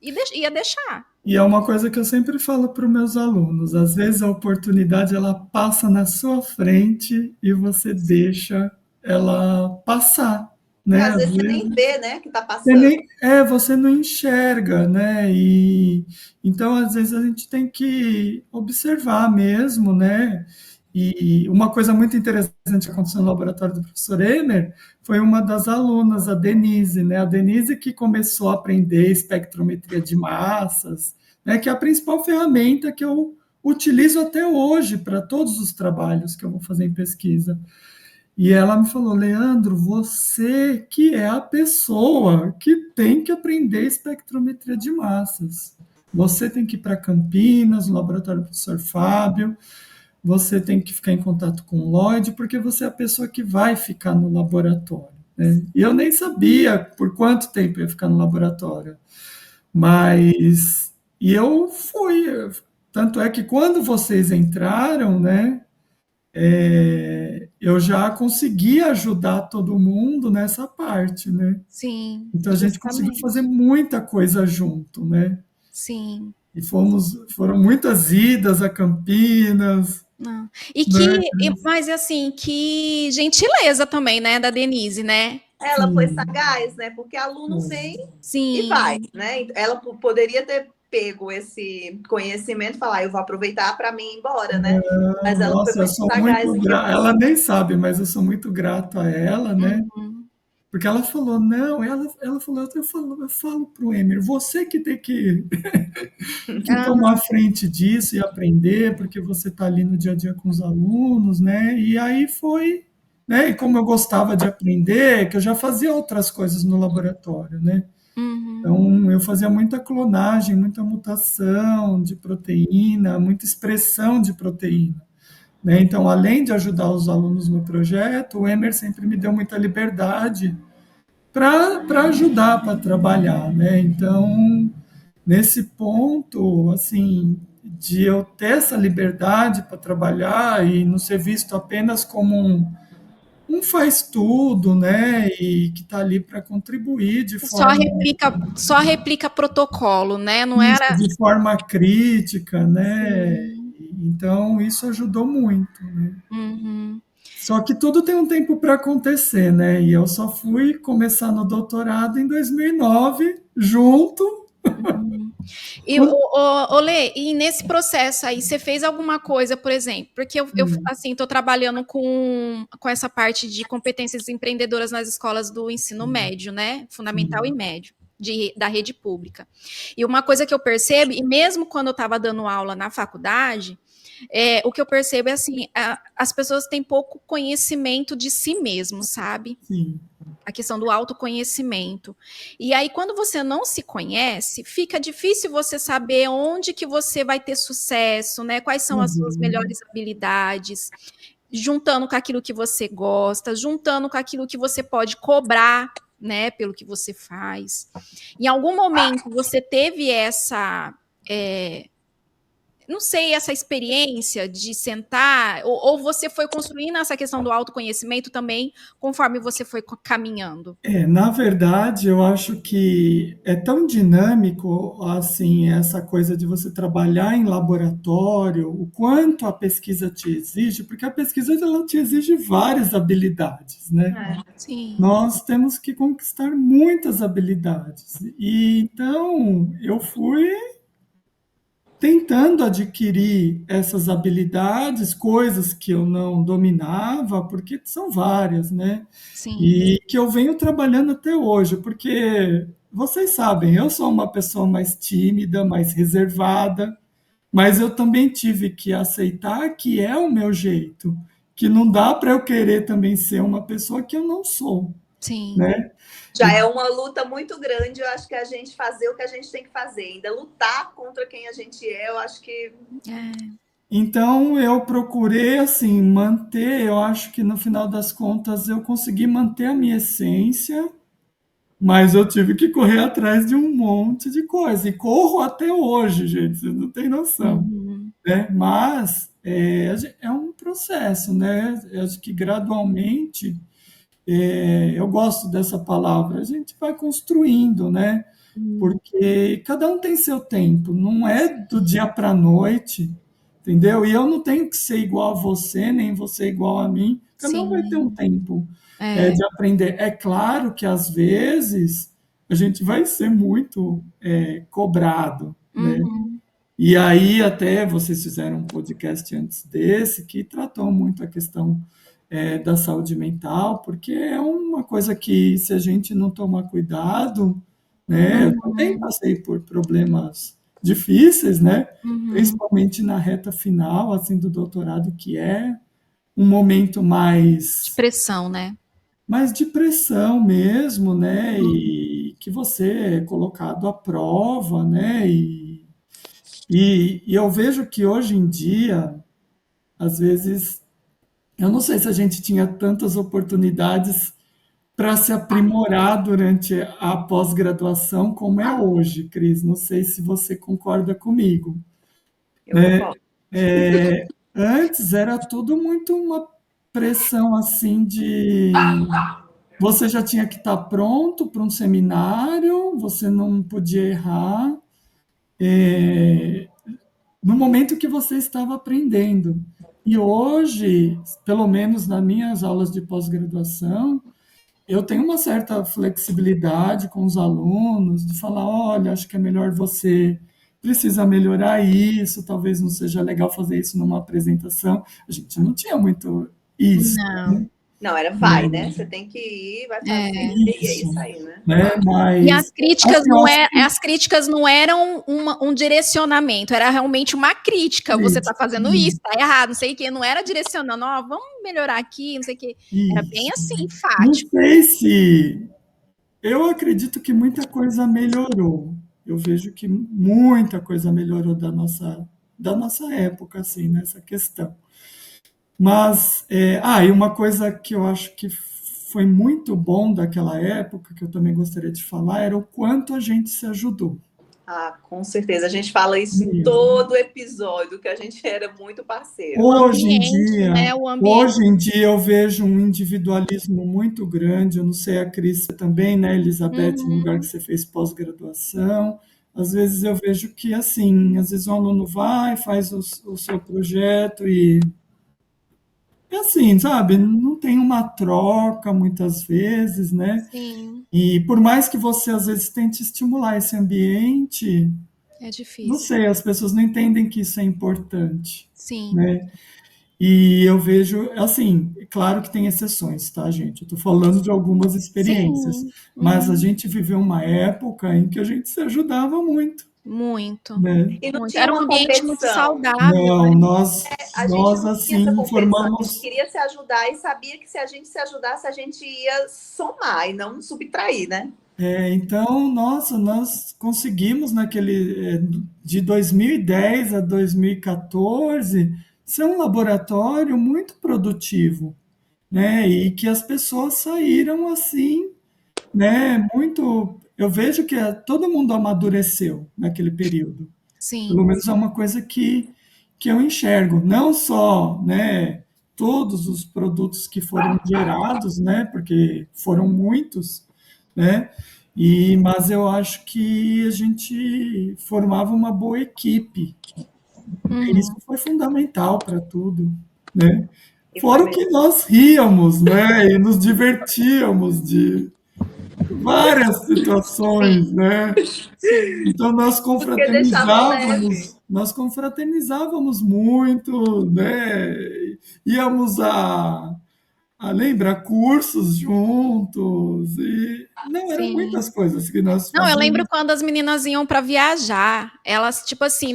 ia deixar. E é uma coisa que eu sempre falo para os meus alunos, às vezes a oportunidade ela passa na sua frente e você deixa ela passar, né? Às Às vezes você nem vezes vê, né, que tá você passando. você não enxerga, né? E então às vezes a gente tem que observar mesmo, né? E uma coisa muito interessante que aconteceu no laboratório do professor Emer foi uma das alunas, a Denise, né? A Denise que começou a aprender espectrometria de massas, né? Que é a principal ferramenta que eu utilizo até hoje para todos os trabalhos que eu vou fazer em pesquisa. E ela me falou, Leandro, você que é a pessoa que tem que aprender espectrometria de massas. Você tem que ir para Campinas, no laboratório do professor Fábio, você tem que ficar em contato com o Lloyd, porque você é a pessoa que vai ficar no laboratório. Né? E eu nem sabia por quanto tempo eu ia ficar no laboratório. Mas, e eu fui. Tanto é que quando vocês entraram, né, eu já consegui ajudar todo mundo nessa parte, né? Sim, Então a gente conseguiu fazer justamente. muita coisa junto, né? Sim. E foram muitas idas a Campinas, Não. né? Mas assim, que gentileza também, né, da Denise, né? Ela foi Sim, sagaz, né? Porque aluno vem e vai, Sim, né? Ela poderia ter pego esse conhecimento e falar, eu vou aproveitar para mim ir embora, né? Mas ela foi nossa, eu muito sou sagaz muito em grato. reter. Ela nem sabe, mas eu sou muito grato a ela, né? uhum. Porque ela falou, não, ela falou, eu falo para o Emer, você que tem que tomar Ah, frente disso e aprender, porque você está ali no dia a dia com os alunos, né? E aí foi, né? E como eu gostava de aprender, que eu já fazia outras coisas no laboratório, né? uhum. Então, eu fazia muita clonagem, muita mutação de proteína, muita expressão de proteína. Né? Então, além de ajudar os alunos no projeto, o Emer sempre me deu muita liberdade para ajudar, para trabalhar. Né? Então, nesse ponto, assim, de eu ter essa liberdade para trabalhar e não ser visto apenas como um faz tudo, né? E que está ali para contribuir Só replica protocolo, né? Não isso, era. de forma crítica, né? Sim. Então, isso ajudou muito, né? Uhum. Só que tudo tem um tempo para acontecer, né? E eu só fui começar no doutorado em 2009, junto E, Lê, e nesse processo aí, você fez alguma coisa, por exemplo? Porque eu assim, estou trabalhando com essa parte de competências empreendedoras nas escolas do ensino médio, né? Fundamental e médio, da rede pública. E uma coisa que eu percebo, e mesmo quando eu estava dando aula na faculdade, o que eu percebo é assim, as pessoas têm pouco conhecimento de si mesmo, sabe? Sim. A questão do autoconhecimento. E aí, quando você não se conhece, fica difícil você saber onde que você vai ter sucesso, né? Quais são as suas melhores habilidades, juntando com aquilo que você gosta, juntando com aquilo que você pode cobrar, né? Pelo que você faz. Em algum momento você teve essa não sei, essa experiência de sentar, ou você foi construindo essa questão do autoconhecimento também, conforme você foi caminhando? Na verdade, eu acho que é tão dinâmico, assim, essa coisa de você trabalhar em laboratório, o quanto a pesquisa te exige, porque a pesquisa ela te exige várias habilidades, né? Sim. Nós temos que conquistar muitas habilidades. E então, eu fui tentando adquirir essas habilidades, coisas que eu não dominava, porque são várias, né? Sim. E que eu venho trabalhando até hoje, porque vocês sabem, eu sou uma pessoa mais tímida, mais reservada, mas eu também tive que aceitar que é o meu jeito, que não dá para eu querer também ser uma pessoa que eu não sou, Sim. né? Já é uma luta muito grande, eu acho que a gente fazer o que a gente tem que fazer, ainda lutar contra quem a gente é, eu acho que... Então eu procurei assim manter, eu acho que no final das contas eu consegui manter a minha essência, mas eu tive que correr atrás de um monte de coisa e corro até hoje, gente, vocês não têm noção, né? Mas é um processo, né? Eu acho que gradualmente eu gosto dessa palavra, a gente vai construindo, né? Porque cada um tem seu tempo, não é do dia para a noite, entendeu? E eu não tenho que ser igual a você, nem você igual a mim, cada um vai ter um tempo de aprender. É claro que às vezes a gente vai ser muito cobrado, né? E aí até vocês fizeram um podcast antes desse que tratou muito a questão da saúde mental, porque é uma coisa que se a gente não tomar cuidado, né? Eu também passei por problemas difíceis, né? Principalmente na reta final, assim, do doutorado, que é um momento mais Pressão, né? mais de pressão mesmo, né? E que você é colocado à prova, né? E eu vejo que hoje em dia, às vezes, eu não sei se a gente tinha tantas oportunidades para se aprimorar durante a pós-graduação como é hoje, Cris. Não sei se você concorda comigo. Eu concordo. Antes era tudo muito uma pressão assim de você já tinha que estar pronto para um seminário, você não podia errar no momento que você estava aprendendo. E hoje, pelo menos nas minhas aulas de pós-graduação, eu tenho uma certa flexibilidade com os alunos, de falar, olha, acho que é melhor você precisa melhorar isso, talvez não seja legal fazer isso numa apresentação. A gente não tinha muito isso. Não. Não, era vai, né? Você tem que ir, vai fazer, e é isso aí, né? Mas, e as críticas, assim, as críticas não eram um direcionamento, era realmente uma crítica. Você está fazendo isso, está errado, não sei o quê. Não era direcionando, ó, vamos melhorar aqui, não sei o quê. Era bem assim, não enfático. sei se... Eu acredito que muita coisa melhorou. Eu vejo que muita coisa melhorou da nossa época, assim, nessa questão. Mas, e uma coisa que eu acho que foi muito bom daquela época, que eu também gostaria de falar, era o quanto a gente se ajudou. Ah, com certeza. A gente fala isso em todo episódio, que a gente era muito parceiro. Hoje né, em dia eu vejo um individualismo muito grande. Eu não sei, a Cris também, né, Elizabeth, no lugar que você fez pós-graduação. Às vezes eu vejo que, assim, às vezes o aluno vai, faz o seu projeto e assim, sabe, não tem uma troca muitas vezes, né? Sim. E por mais que você às vezes tente estimular esse ambiente, É Não difícil. sei, as pessoas não entendem que isso é importante, Sim. né? E eu vejo, assim, claro que tem exceções, tá, gente? Eu tô falando de algumas experiências, Sim. mas a Uhum. gente viveu uma época em que a gente se ajudava muito, Muito. né? E não Muito. tinha Era um uma ambiente muito competição. saudável, Não, né? A gente nós não tinha essa assim competição. A gente formamos. queria se ajudar e sabia que se a gente se ajudasse, a gente ia somar e não subtrair, né? Então, nossa, nós conseguimos de 2010 a 2014 ser um laboratório muito produtivo, né? E que as pessoas saíram assim, né? Muito. Eu vejo que todo mundo amadureceu naquele período. Pelo Sim. menos é uma coisa que eu enxergo. Não só, né? Todos os produtos que foram gerados, né? Porque foram muitos, né? Mas eu acho que a gente formava uma boa equipe. Isso Uhum. foi fundamental para tudo, né? E foi Fora o mesmo. que nós ríamos, né? E nos divertíamos de várias Sim. situações, né? Sim. Então Porque deixava leve. nós confraternizávamos muito, né? Íamos lembra, cursos juntos e não eram Sim. muitas coisas que nós Não, eu lembro fazíamos. quando as meninas iam para viajar, elas, tipo assim,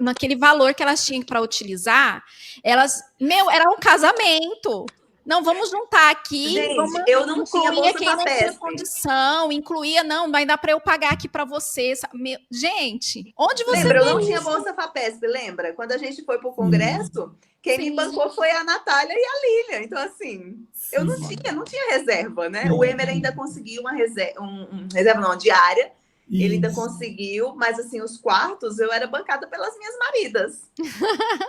naquele valor que elas tinham para utilizar, elas, meu, era um casamento. Não, vamos juntar aqui, vamos Gente, eu não tinha incluir bolsa quem não tinha FAPESP. condição, incluía, não, vai dar para eu pagar aqui para você. Gente, onde você Lembra, eu não vê tinha isso? bolsa FAPESP, lembra? Quando a gente foi para o Sim, congresso, quem me Sim, bancou foi a Natália e a Lília. Então, assim, eu sim, não tinha reserva, né? O sim. Emer ainda conseguiu uma reserva, reserva não, diária. Ele ainda Isso. conseguiu, mas assim, os quartos eu era bancada pelas minhas maridas.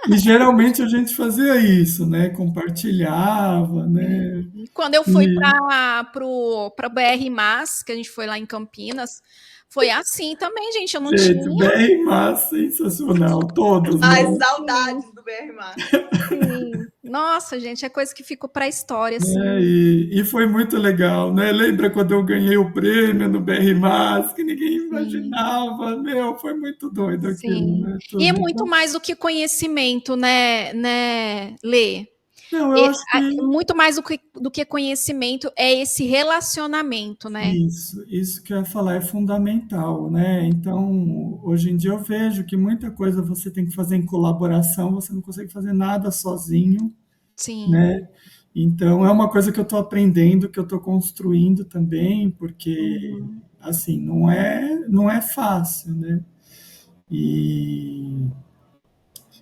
E geralmente a gente fazia isso, né? Compartilhava, né? e quando eu fui E, para BR Mas, que a gente foi lá em Campinas, foi assim também, gente. Eu não gente, tinha. bem massa, sensacional, todos, Ai, né? saudades do BR Mar. Sim. Nossa, gente, é coisa que ficou para a história, Né? assim. E foi muito legal, né? Lembra quando eu ganhei o prêmio no BR Mas, que ninguém Sim, imaginava, meu, foi muito doido aquilo, sim. né? E é Tudo. muito Então, mais do que conhecimento, né, Lê? não, eu acho que Muito mais do que conhecimento é esse relacionamento, né? isso que eu ia falar é fundamental, né? Então, hoje em dia eu vejo que muita coisa você tem que fazer em colaboração, você não consegue fazer nada sozinho, Sim. né? Então, é uma coisa que eu estou aprendendo, que eu estou construindo também, porque, Uhum. assim, não é fácil, né? E,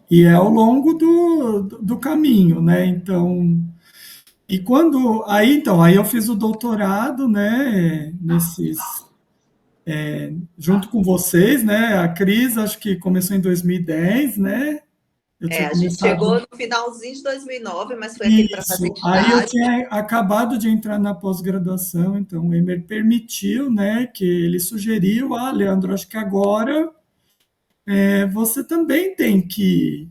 e é ao longo do caminho, né? Então, aí eu fiz o doutorado, né, junto com vocês, né? A Cris, acho que começou em 2010, né? Eu tinha A gente chegou começado no finalzinho de 2009, mas foi aquele para fazer isso. Aí eu estágio. tinha acabado de entrar na pós-graduação, então o Emer permitiu, né, que ele sugeriu, Leandro, acho que agora você também tem que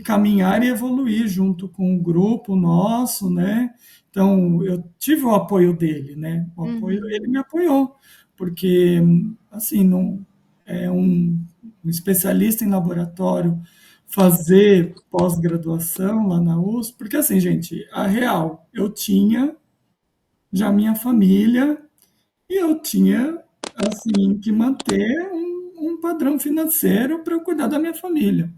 caminhar e evoluir junto com o grupo nosso, né? Então, eu tive o apoio dele, né? Ele Uhum. me apoiou, porque, assim, não, um especialista em laboratório fazer pós-graduação lá na USP, porque, assim, gente, a real, eu tinha já minha família e eu tinha, assim, que manter um padrão financeiro para eu cuidar da minha família.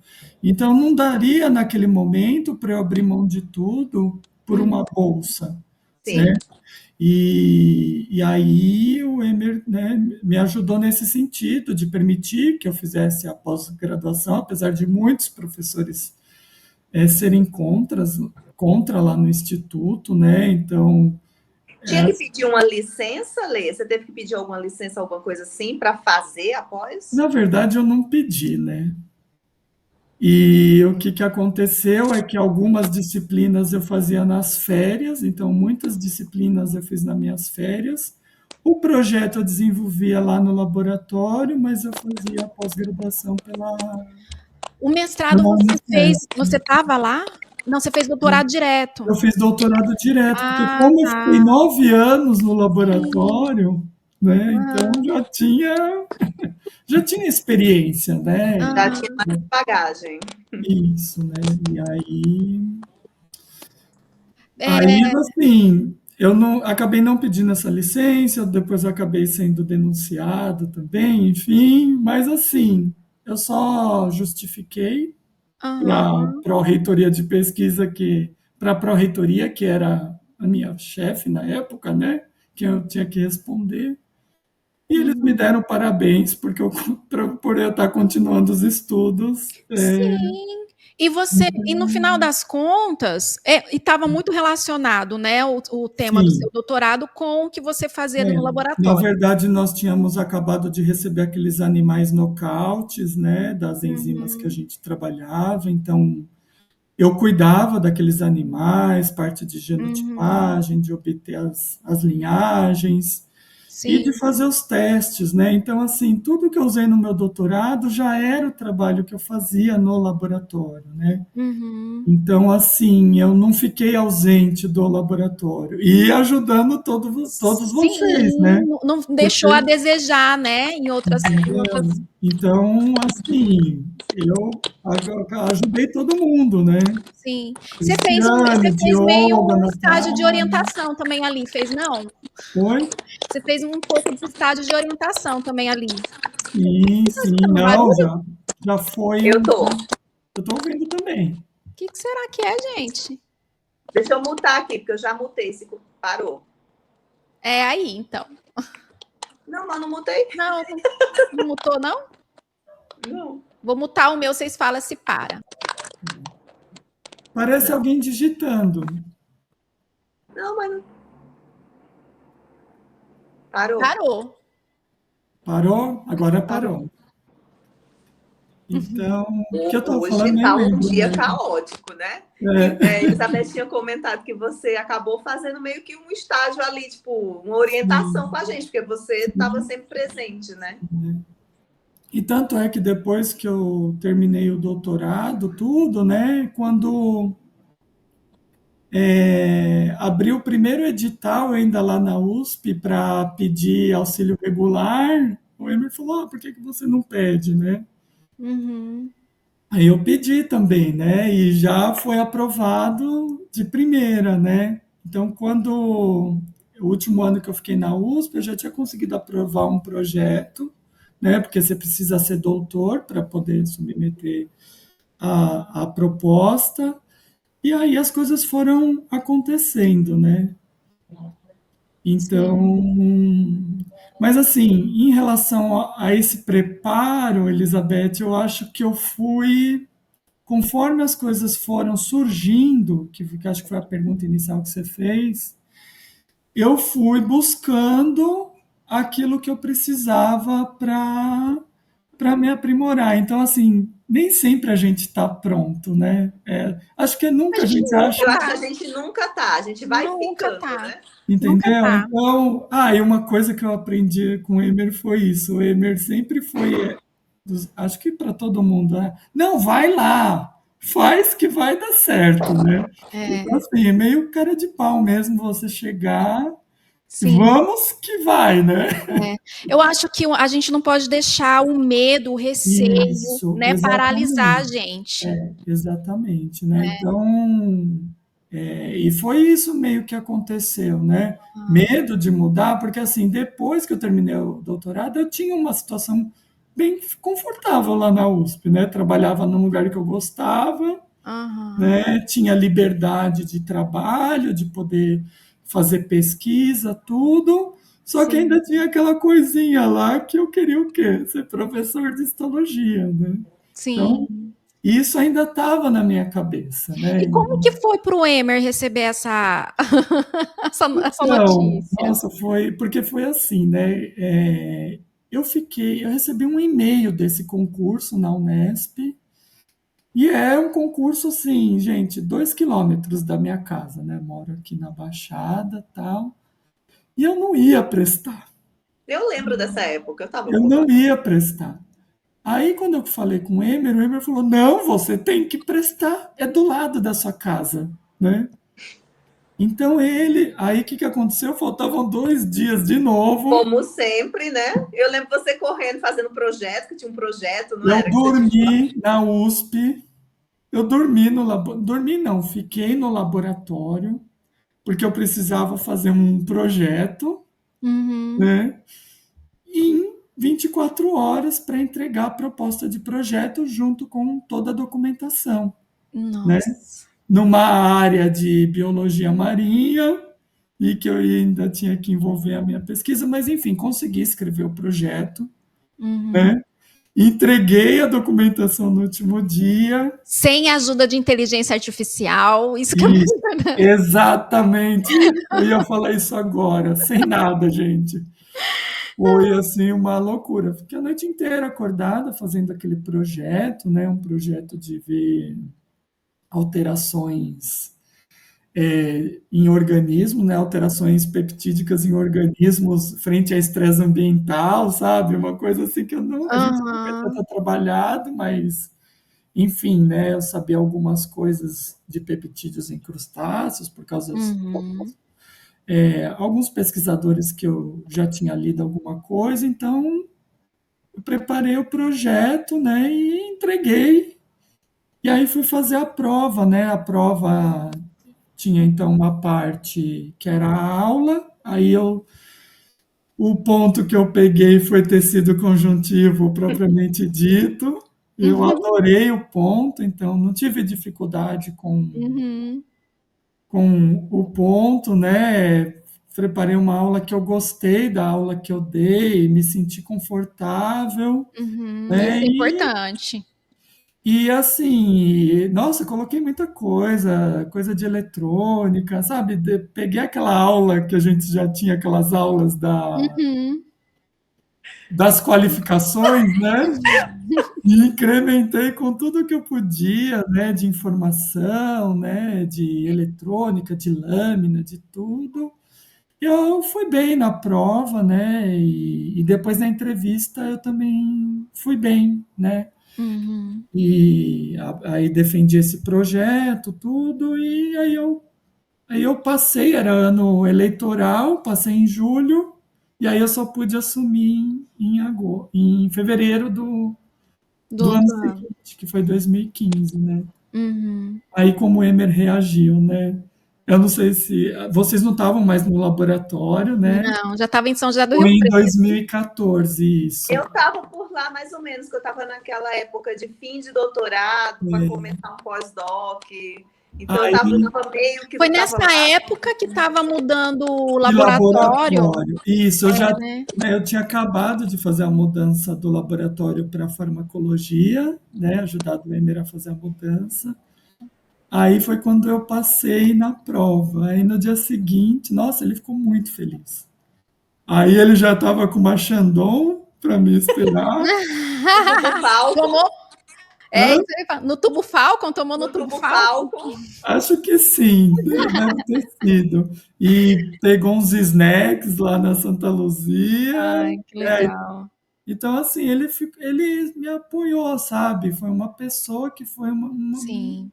Então, não daria naquele momento para eu abrir mão de tudo por uma Uhum. bolsa, né? Sim. E aí o Emer, né, me ajudou nesse sentido de permitir que eu fizesse a pós-graduação, apesar de muitos professores serem contra lá no instituto, né? Então, Tinha que pedir uma licença, Lê? Você teve que pedir alguma licença, alguma coisa assim, para fazer após? na verdade, eu não pedi, né? E o que aconteceu é que algumas disciplinas eu fazia nas férias, então muitas disciplinas eu fiz nas minhas férias. O projeto eu desenvolvia lá no laboratório, mas eu fazia a pós-graduação O mestrado pela você fez, Unifesp. você estava lá? Não, você fez doutorado direto. Eu fiz doutorado direto, porque Ah, como eu fiquei tá. 9 anos no Sim. laboratório, né, então Aham. já tinha já tinha experiência, né? Já tinha mais bagagem. Isso, né? E aí, É, aí assim, eu não acabei não pedindo essa licença, depois eu acabei sendo denunciado também, enfim, mas assim, eu só justifiquei aham, para a reitoria de pesquisa que para a pró-reitoria que era a minha chefe na época, né? Que eu tinha que responder. E eles me uhum. deram parabéns porque por eu estar continuando os estudos. Sim. E no final das contas, e estava muito relacionado, né, o tema do seu Sim, doutorado com o que você fazia ali é. no Na laboratório. verdade, nós tínhamos acabado de receber aqueles animais nocautes, né, das enzimas que a Uhum, gente trabalhava. Então, eu cuidava daqueles animais, parte de uhum, genotipagem, de obter as linhagens e de sim. fazer os testes, né? Então, assim, tudo que eu usei no meu doutorado já era o trabalho que eu fazia no laboratório, né? Uhum. Então, assim, eu não fiquei ausente do laboratório e ajudando todos vocês, né? Sim, não deixou a Porque, desejar, né, em outras. então, assim, eu ajudei todo mundo, né? Sim. Você Cristiane, fez meio Diogo, um estágio de Natália, orientação também ali, fez não? foi? Você fez um pouco de estágio de orientação também ali. Sim, Tá sim, escutando não, barulho? já foi Eu um. tô. Eu estou ouvindo também. O que será que é, gente? Deixa eu mutar aqui, porque eu já mutei. Parou. É aí, então. Não, mas não mutei. Não, não mutou, não? Não, Vou mutar o meu, vocês falam se para. Parece não. alguém digitando. Não, mas não. Parou. Parou. Parou? Agora Parou. parou. Então, o que eu estava Hoje falando, nem tá um lembro dia mesmo. caótico, né? E É, Elizabeth tinha comentado que você acabou fazendo meio que um estágio ali, tipo, uma orientação sim, com a gente, porque você estava sim. sempre presente, né? E tanto é que depois que eu terminei o doutorado, tudo, né? Quando abriu o primeiro edital ainda lá na USP para pedir auxílio regular, o Emer falou, por que você não pede, né? Uhum. Aí eu pedi também, né? E já foi aprovado de primeira, né? Então, quando o último ano que eu fiquei na USP, eu já tinha conseguido aprovar um projeto, né? Porque você precisa ser doutor para poder submeter a proposta. E aí as coisas foram acontecendo, né? Então, Sim. mas assim, em relação a esse preparo, Elizabeth, eu acho que eu fui conforme as coisas foram surgindo, que acho que foi a pergunta inicial que você fez, eu fui buscando aquilo que eu precisava para me aprimorar. Então, assim, nem sempre a gente está pronto, né? Acho que A nunca a gente gente acha, Eu nunca acho que a tá. gente nunca tá, a gente vai Nunca ficando, tá. né? Nunca entendeu? tá. Então, e uma coisa que eu aprendi com o Emer foi isso. O Emer sempre foi, acho que para todo mundo, né? Não, vai lá, faz que vai dar certo, né? Então, É, assim, é meio cara de pau mesmo você chegar e sim. vamos que vai, né? É. Eu acho que a gente não pode deixar o medo, o receio, Isso, né, paralisar a exatamente. gente. Exatamente, né? Então, e foi isso meio que aconteceu, né? Medo de mudar, porque assim, depois que eu terminei o doutorado, eu tinha uma situação bem confortável lá na USP, né? Trabalhava num lugar que eu gostava, Aham, né? Tinha liberdade de trabalho, de poder fazer pesquisa, tudo. Só que ainda sim, tinha aquela coisinha lá que eu queria o quê? Ser professor de histologia, né? Então, sim. isso ainda estava na minha cabeça, E né? como que foi para o Emer receber essa, essa Então, notícia? nossa, foi porque foi assim, né? Eu recebi um e-mail desse concurso na Unesp, e é um concurso assim, gente, 2 quilômetros da minha casa, né? Moro aqui na Baixada, tal, e eu não ia prestar. Eu lembro dessa época, eu estava Eu por não lá. ia prestar. Aí, quando eu falei com o Emer falou: não, você tem que prestar, é do lado da sua casa, né? Então aí o que aconteceu? Faltavam 2 dias de novo. Como sempre, né? Eu lembro você correndo, fazendo projeto, que tinha um projeto, não Eu era? Que você tinha... dormi na USP. Eu dormi no laboratório. Dormi não, fiquei no laboratório, porque eu precisava fazer um projeto, Uhum. né? Em 24 horas para entregar a proposta de projeto junto com toda a documentação, né? Nossa. Numa área de biologia marinha e que eu ainda tinha que envolver a minha pesquisa, mas enfim, consegui escrever o projeto, Uhum. né? Entreguei a documentação no último dia. Sem ajuda de inteligência artificial, isso que é Isso, muito, né? exatamente. Eu ia falar isso agora, sem nada, gente. Foi assim uma loucura. Fiquei a noite inteira acordada fazendo aquele projeto, né? Um projeto de ver alterações em organismo, né? Alterações peptídicas em organismos frente a estresse ambiental, sabe? Uma coisa assim que a gente nunca Aham. tinha trabalhado, mas enfim, né? Eu sabia algumas coisas de peptídeos em crustáceos por causa Uhum. alguns pesquisadores que eu já tinha lido alguma coisa, então eu preparei o projeto, né, e entreguei. E aí fui fazer a prova, né? A prova tinha então uma parte que era a aula, o ponto que eu peguei foi tecido conjuntivo propriamente dito. Eu Uhum. adorei o ponto, então não tive dificuldade Uhum. com o ponto, né? Preparei uma aula que eu gostei da aula que eu dei, me senti confortável, Uhum. né? Isso é importante. E assim, nossa, coloquei muita coisa, coisa de eletrônica, sabe? Peguei aquela aula que a gente já tinha, aquelas aulas Uhum. das qualificações, né? E incrementei com tudo que eu podia, né? De informação, né? De eletrônica, de lâmina, de tudo. Eu fui bem na prova, né? E depois na entrevista eu também fui bem, né? Uhum. E aí defendi esse projeto, tudo, e aí eu passei, era ano eleitoral, passei em julho, e aí eu só pude assumir em fevereiro do ano Do ano. seguinte, que foi 2015, né? Uhum. Aí como o Emer reagiu, né? Eu não sei se vocês não estavam mais no laboratório, né? Não, já estava em São José do Foi Rio em Preto. 2014, isso. Eu estava por lá mais ou menos, que eu estava naquela época de fim de doutorado, para começar um pós-doc. Então eu estava Aí, meio que Foi não estava nessa lá. época que estava mudando o de laboratório, laboratório. Isso, né? eu tinha acabado de fazer a mudança do laboratório para farmacologia, né? Ajudado o Emer a fazer a mudança. Aí foi quando eu passei na prova. Aí no dia seguinte, nossa, ele ficou muito feliz. Aí ele já estava com uma Chandon para me esperar. No tubo Falcon, Tomou, Hã? isso aí, no tubo Falcon, tomou no no tubo tubo Falcon. Falcon. Acho que sim, deve ter sido. E pegou uns snacks lá na Santa Luzia. Ai, que É, legal. então, assim, ele me apoiou, sabe? Foi uma pessoa que foi Sim.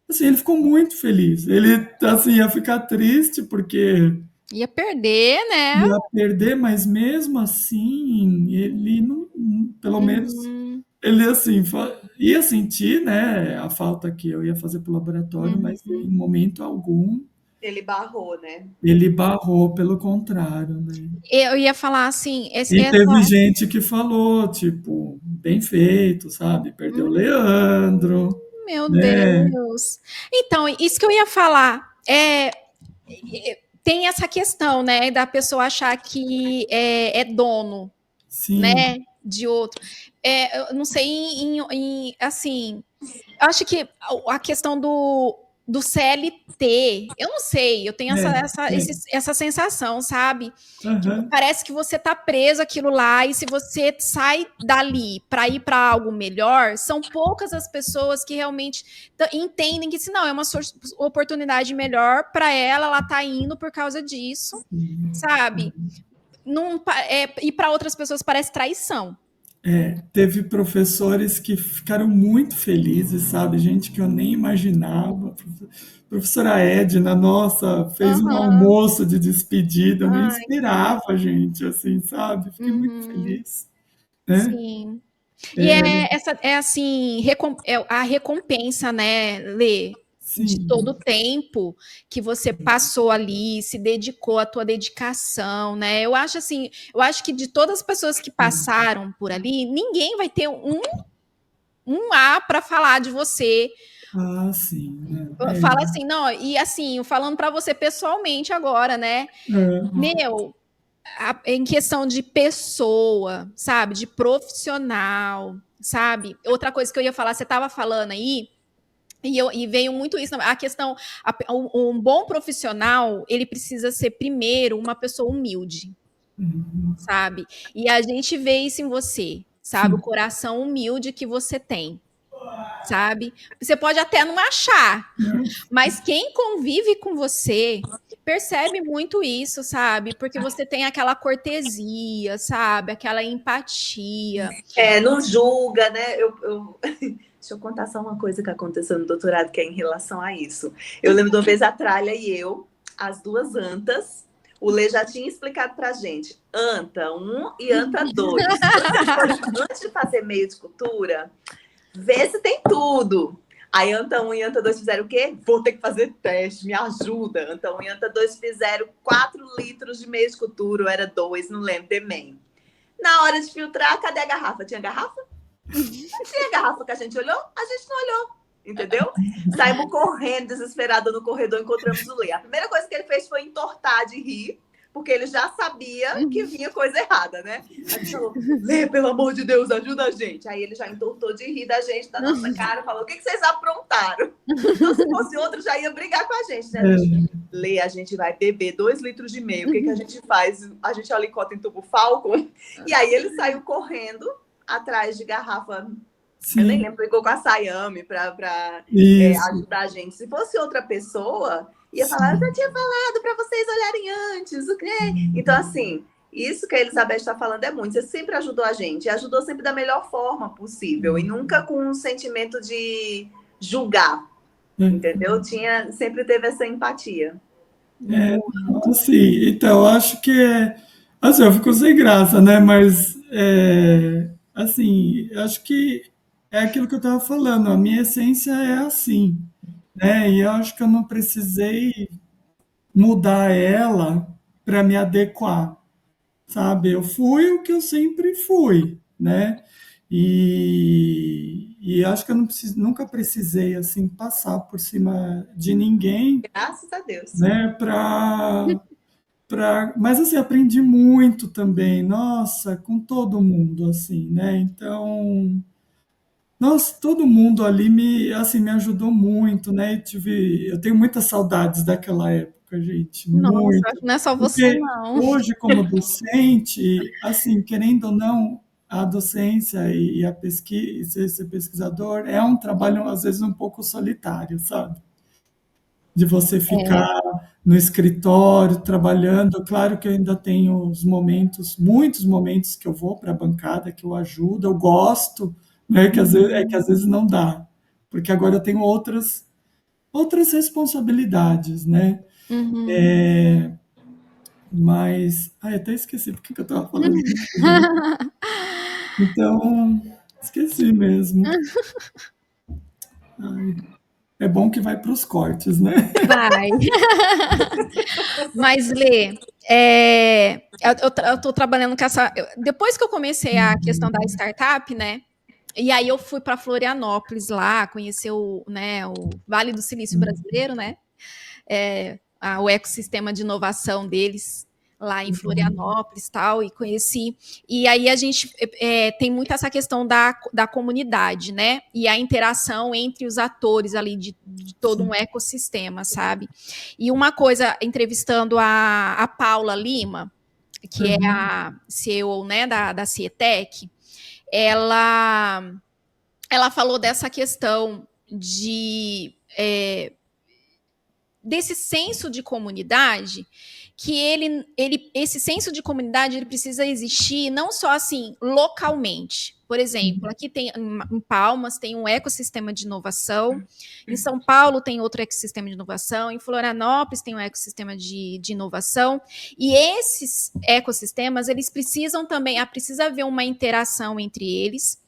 assim, ele ficou muito feliz. Ele, assim, ia ficar triste porque Ia perder, né? ia perder, mas mesmo assim, ele não, pelo menos, Uhum. ele, assim, ia sentir, né, a falta que eu ia fazer pro laboratório, mas em Uhum. momento algum Ele barrou, né? ele barrou, pelo contrário, né? Eu ia falar assim, E teve gente que falou, tipo, bem feito, sabe? Perdeu o Leandro, meu né? Deus. Então, isso que eu ia falar. Tem essa questão, né, da pessoa achar que é dono, Sim, né, de outro. Eu não sei, assim, eu acho que a questão do CLT, eu não sei, eu tenho é, essa sensação, sabe? Que aham, parece que você tá preso aquilo lá, e se você sai dali para ir para algo melhor, são poucas as pessoas que realmente entendem que se não é uma oportunidade melhor para ela, ela tá indo por causa disso, sim. sabe? Não, ir para outras pessoas parece traição. teve professores que ficaram muito felizes, sabe? Gente que eu nem imaginava. Professora Edna, nossa, fez um Aham. almoço de despedida, eu nem Ai, que esperava, gente, assim, sabe? Fiquei muito uhum. feliz, né? Sim. E é assim, é a recompensa, né, Lê, de todo o Sim, tempo que você passou ali, se dedicou à tua dedicação, né? Eu acho assim, eu acho que de todas as pessoas que passaram por ali, ninguém vai ter um A para falar de você. ah, sim, né? Fala assim, não, e assim, falando para você pessoalmente agora, né? Meu, em questão de pessoa, sabe? De profissional, sabe? Outra coisa que eu ia falar, você estava falando aí, e veio muito isso, a questão, um bom profissional, ele precisa ser, primeiro, uma pessoa humilde, sabe? E a gente vê isso em você, sabe? O Sim, coração humilde que você tem, sabe? Você pode até não achar, né? mas quem convive com você percebe muito isso, sabe? Porque você tem aquela cortesia, sabe? Aquela empatia. Não julga, né? Deixa eu contar só uma coisa que aconteceu no doutorado, que é em relação a isso. Eu lembro de uma vez a Tralha e eu, as duas antas, o Lê já tinha explicado pra gente, anta 1 e anta 2. Antes de fazer meio de cultura, vê se tem tudo. Aí anta 1 e anta 2 fizeram o quê? Vou ter que fazer teste, me ajuda. Anta 1 e anta 2 fizeram 4 litros de meio de cultura, ou era 2, não lembro, Demen. Na hora de filtrar, cadê a garrafa? Tinha garrafa? Tinha garrafa que a gente olhou? A gente não olhou. Entendeu? Saímos correndo, desesperada no corredor, encontramos o Lê. A primeira coisa que ele fez foi entortar de rir, porque ele já sabia que vinha coisa errada, né? A gente falou, Lê, pelo amor de Deus, ajuda a gente. Aí ele já entortou de rir da gente, da nossa cara, falou, o que vocês aprontaram? Então, se fosse outro, já ia brigar com a gente, né? A gente, Lê, a gente vai beber 2 litros de meio, o que a gente faz? A gente alicota em tubo Falcon. E aí ele saiu correndo atrás de garrafa. Eu nem Sim, lembro, brigou com a Sayami para isso, ajudar a gente. Se fosse outra pessoa, ia falar, eu já sim. tinha falado para vocês olharem antes, o quê? Então, assim, isso que a Elizabeth está falando é muito. Você sempre ajudou a gente, e ajudou sempre da melhor forma possível, e nunca com um sentimento de julgar, entendeu? Sempre teve essa empatia. Assim, então, eu acho que assim, eu fico sem graça, né? Mas, assim, eu acho que é aquilo que eu estava falando, a minha essência é assim, né? E eu acho que eu não precisei mudar ela para me adequar, sabe? Eu fui o que eu sempre fui, né? E acho que eu não nunca precisei, assim, passar por cima de ninguém, Graças a Deus. né? Mas assim, aprendi muito também, nossa, com todo mundo, assim, né? Então, nossa, todo mundo ali me ajudou muito, né? Eu tenho muitas saudades daquela época, gente, Nossa, muito. acho que não é só você, Porque não. hoje, como docente, assim, querendo ou não, a docência e a pesquisa, ser pesquisador é um trabalho, às vezes, um pouco solitário, sabe? De você É. ficar no escritório trabalhando. Claro que eu ainda tenho os momentos, muitos momentos que eu vou para a bancada, que eu ajudo, eu gosto, né? Que às vezes não dá, porque agora eu tenho outras responsabilidades, né? Uhum. Mas, ai, até esqueci porque que eu estava falando isso, gente. Então, esqueci mesmo. Ai, é bom que vai para os cortes, né? Vai. Mas, Lê, eu tô trabalhando com essa. Depois que eu comecei a questão da startup, né? E aí eu fui para Florianópolis lá, conhecer o Vale do Silício Brasileiro, né? O ecossistema de inovação deles lá em Florianópolis tal, e conheci. E aí a gente tem muito essa questão da comunidade, né? E a interação entre os atores ali de todo um Sim. ecossistema, sabe? E uma coisa, entrevistando a Paula Lima, que é Uhum. a CEO, né, da Cietec, ela, ela falou dessa questão desse senso de comunidade, que esse senso de comunidade ele precisa existir não só assim localmente. Por exemplo, aqui tem em Palmas tem um ecossistema de inovação, em São Paulo tem outro ecossistema de inovação, em Florianópolis tem um ecossistema de inovação, e esses ecossistemas eles precisam também, precisa haver uma interação entre eles.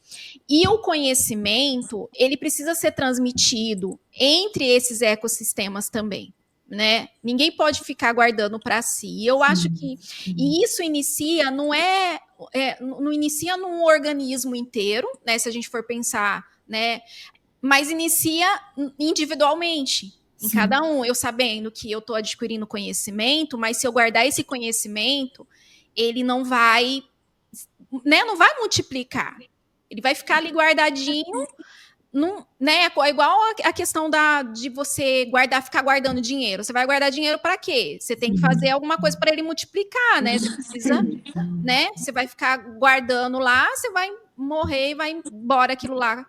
E o conhecimento, ele precisa ser transmitido entre esses ecossistemas também, né? Ninguém pode ficar guardando para si. E eu acho que e isso inicia, não inicia num organismo inteiro, né? Se a gente for pensar, né? Mas inicia individualmente. Em cada um, eu sabendo que eu estou adquirindo conhecimento, mas se eu guardar esse conhecimento, ele não vai, né? Não vai multiplicar. Ele vai ficar ali guardadinho, né? É igual a questão de você ficar guardando dinheiro. Você vai guardar dinheiro para quê? Você tem que fazer alguma coisa para ele multiplicar, né? Você precisa, né? Você vai ficar guardando lá, você vai morrer e vai embora aquilo lá,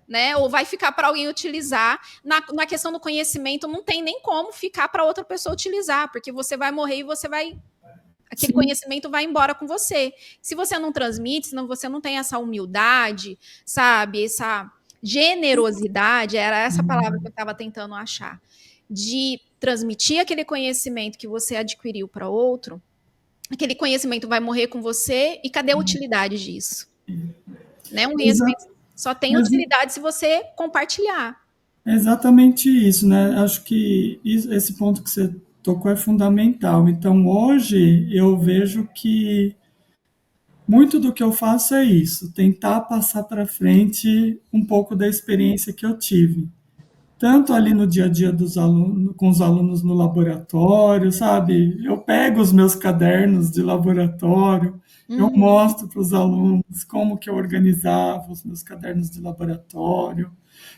né? Ou vai ficar para alguém utilizar. Na questão do conhecimento, não tem nem como ficar para outra pessoa utilizar, porque você vai morrer e aquele conhecimento vai embora com você. Se você não transmite, se você não tem essa humildade, sabe? Essa generosidade, era essa palavra que eu estava tentando achar, de transmitir aquele conhecimento que você adquiriu para outro, aquele conhecimento vai morrer com você, e cadê a utilidade disso? Né? Um conhecimento só tem utilidade se você compartilhar. É exatamente isso, né? Acho que esse ponto que você tocou é fundamental. Então, hoje, eu vejo que muito do que eu faço é isso, tentar passar para frente um pouco da experiência que eu tive. Tanto ali no dia a dia dos alunos, com os alunos no laboratório, sabe? Eu pego os meus cadernos de laboratório, eu mostro para os alunos como que eu organizava os meus cadernos de laboratório,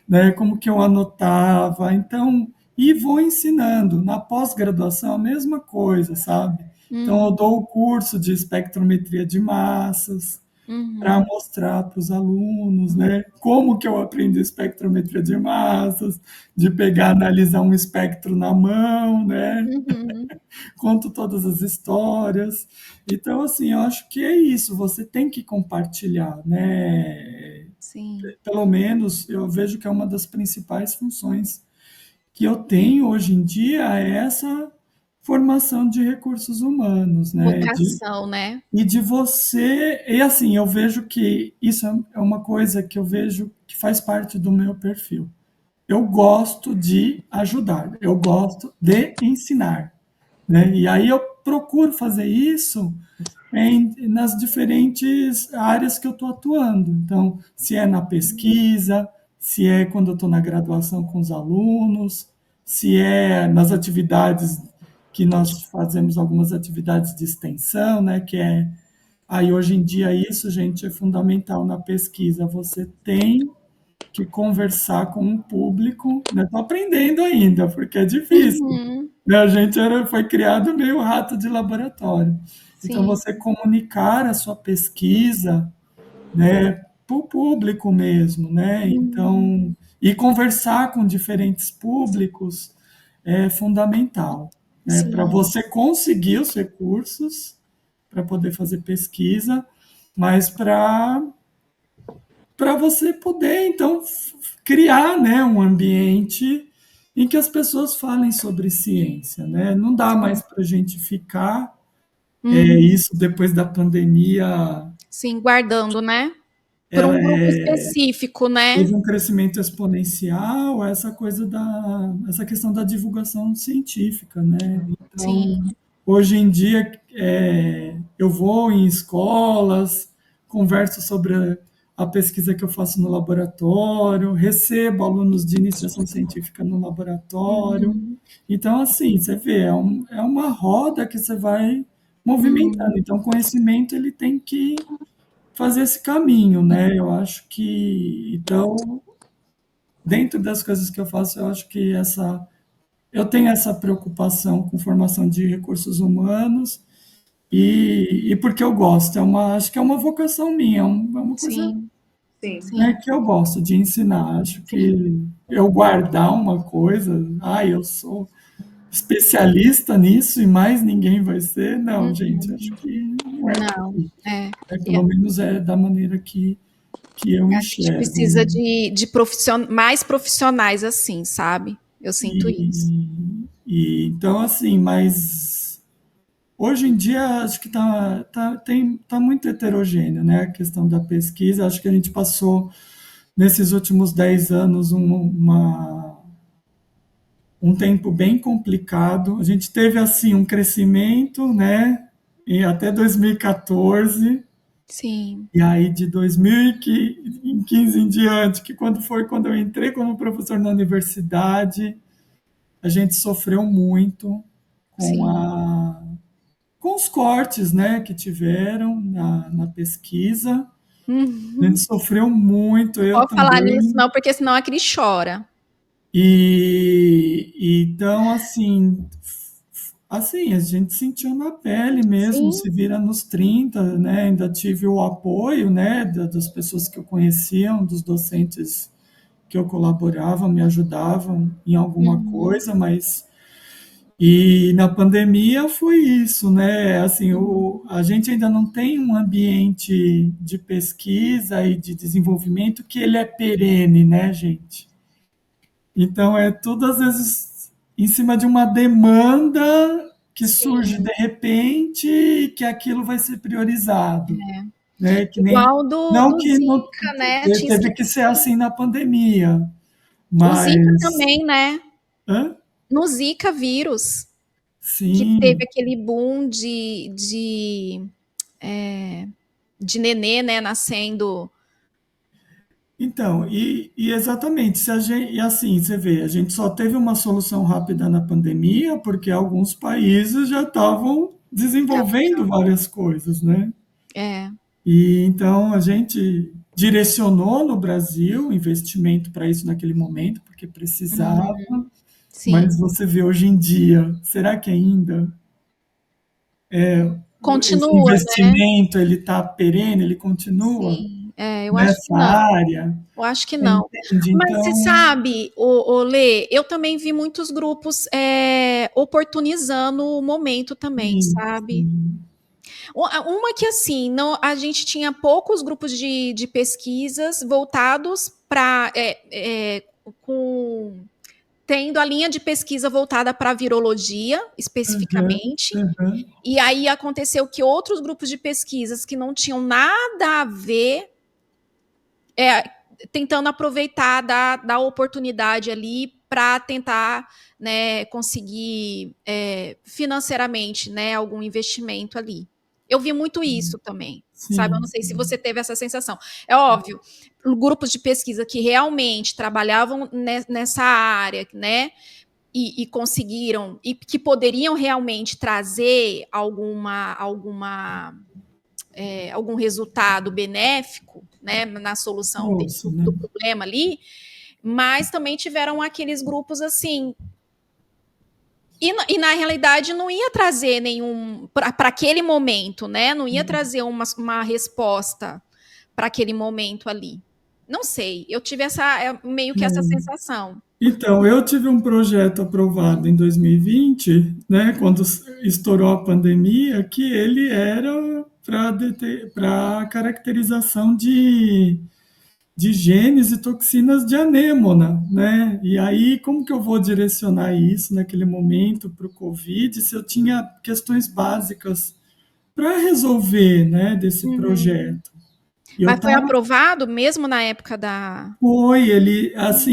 né? Como que eu anotava. Então, e vou ensinando. Na pós-graduação, a mesma coisa, sabe? Então, eu dou o curso de espectrometria de massas para mostrar para os alunos, né? Como que eu aprendi espectrometria de massas, de pegar, analisar um espectro na mão, né? Conto todas as histórias. Então, assim, eu acho que é isso. Você tem que compartilhar, né? Sim. Pelo menos, eu vejo que é uma das principais funções que eu tenho hoje em dia é essa formação de recursos humanos, né? Vocação, né? E de você, e assim, eu vejo que isso é uma coisa que eu vejo que faz parte do meu perfil. Eu gosto de ajudar, eu gosto de ensinar, né? E aí eu procuro fazer isso nas diferentes áreas que eu estou atuando. Então, se é na pesquisa, se é quando eu estou na graduação com os alunos, se é nas atividades que nós fazemos algumas atividades de extensão, né, que é aí hoje em dia isso, gente, é fundamental na pesquisa. Você tem que conversar com um público, né? Estou aprendendo ainda, porque é difícil. A gente foi criado meio rato de laboratório. Então, Sim. você comunicar a sua pesquisa, né, para o público mesmo, né? Então, e conversar com diferentes públicos é fundamental, né? Para você conseguir os recursos para poder fazer pesquisa, mas para você poder, então, criar, né, um ambiente em que as pessoas falem sobre ciência, né? Não dá mais para a gente ficar isso depois da pandemia. Sim, guardando, né? Por um grupo específico, né? Teve um crescimento exponencial, essa questão da divulgação científica, né? Então, Sim. hoje em dia, eu vou em escolas, converso sobre a pesquisa que eu faço no laboratório, recebo alunos de iniciação científica no laboratório. Então, assim, você vê, é uma roda que você vai movimentando. Então, o conhecimento ele tem que fazer esse caminho, né? Eu acho que, então, dentro das coisas que eu faço, eu acho que eu tenho essa preocupação com formação de recursos humanos e porque eu gosto, acho que é uma vocação minha, é uma coisa, Sim. né, que eu gosto de ensinar. Acho que eu guardar uma coisa, eu especialista nisso e mais ninguém vai ser. Não, gente, Uhum. acho que não é por Não, aí. é. Pelo menos é da maneira que eu A gente enxergo, precisa né? de mais profissionais assim, sabe? Eu sinto isso. Então, assim, mas hoje em dia acho que tá muito heterogêneo, né? A questão da pesquisa. Acho que a gente passou, nesses últimos 10 anos, um tempo bem complicado. A gente teve, assim, um crescimento, né? E até 2014, Sim, e aí de 2015 em diante, que quando eu entrei como professor na universidade, a gente sofreu muito com sim. com os cortes, né, que tiveram na pesquisa. A gente Uhum. sofreu muito, Não eu pode falar nisso, também. não, porque senão a Cris chora. Então, assim, a gente sentiu na pele mesmo, Sim. se vira nos 30, né? Ainda tive o apoio, né, das pessoas que eu conhecia, dos docentes que eu colaborava, me ajudavam em alguma Uhum. coisa, mas e na pandemia foi isso, né? Assim, a gente ainda não tem um ambiente de pesquisa e de desenvolvimento que ele é perene, né, gente? Então é tudo às vezes em cima de uma demanda que surge Sim. de repente e que aquilo vai ser priorizado, né? Que nem Igual não do que não Zika, né? Tinha teve que ser esquecido. assim na pandemia, O Zika mas também, né? hã? No Zika vírus, que teve Sim. aquele boom de nenê, né, nascendo. Então, e exatamente, se a gente, e assim, você vê, a gente só teve uma solução rápida na pandemia porque alguns países já estavam desenvolvendo várias coisas, né? É. E então a gente direcionou no Brasil investimento para isso naquele momento, porque precisava, Uhum. mas Sim. você vê hoje em dia, será que ainda esse Continua, né? investimento ele está perene, ele continua Sim. É, eu acho que nessa não. área? Eu acho que Você não. entende? Mas você Então, sabe, o Lê, eu também vi muitos grupos oportunizando o momento também, sim, sabe? sim. Uma que assim, não, a gente tinha poucos grupos de pesquisas voltados para com tendo a linha de pesquisa voltada para virologia, Aham, especificamente, aham. e aí aconteceu que outros grupos de pesquisas que não tinham nada a ver, é, tentando aproveitar da oportunidade ali para tentar, né, conseguir financeiramente, né, algum investimento ali. Eu vi muito isso também, sabe? Eu Sim, não sei se sim. você teve essa sensação. É óbvio, grupos de pesquisa que realmente trabalhavam nessa área, né? E conseguiram, e que poderiam realmente trazer algum resultado benéfico, né, na solução Ouça, do né? problema ali, mas também tiveram aqueles grupos assim. E na realidade não ia trazer nenhum para aquele momento, né? Não ia trazer uma resposta para aquele momento ali. Não sei, eu tive meio que essa sensação. Então, eu tive um projeto aprovado em 2020, né, quando estourou a pandemia, que ele era para caracterização de genes e toxinas de anêmona, né? E aí, como que eu vou direcionar isso naquele momento para o Covid, se eu tinha questões básicas para resolver, né, desse Uhum. projeto? E eu Mas foi estava aprovado mesmo na época da.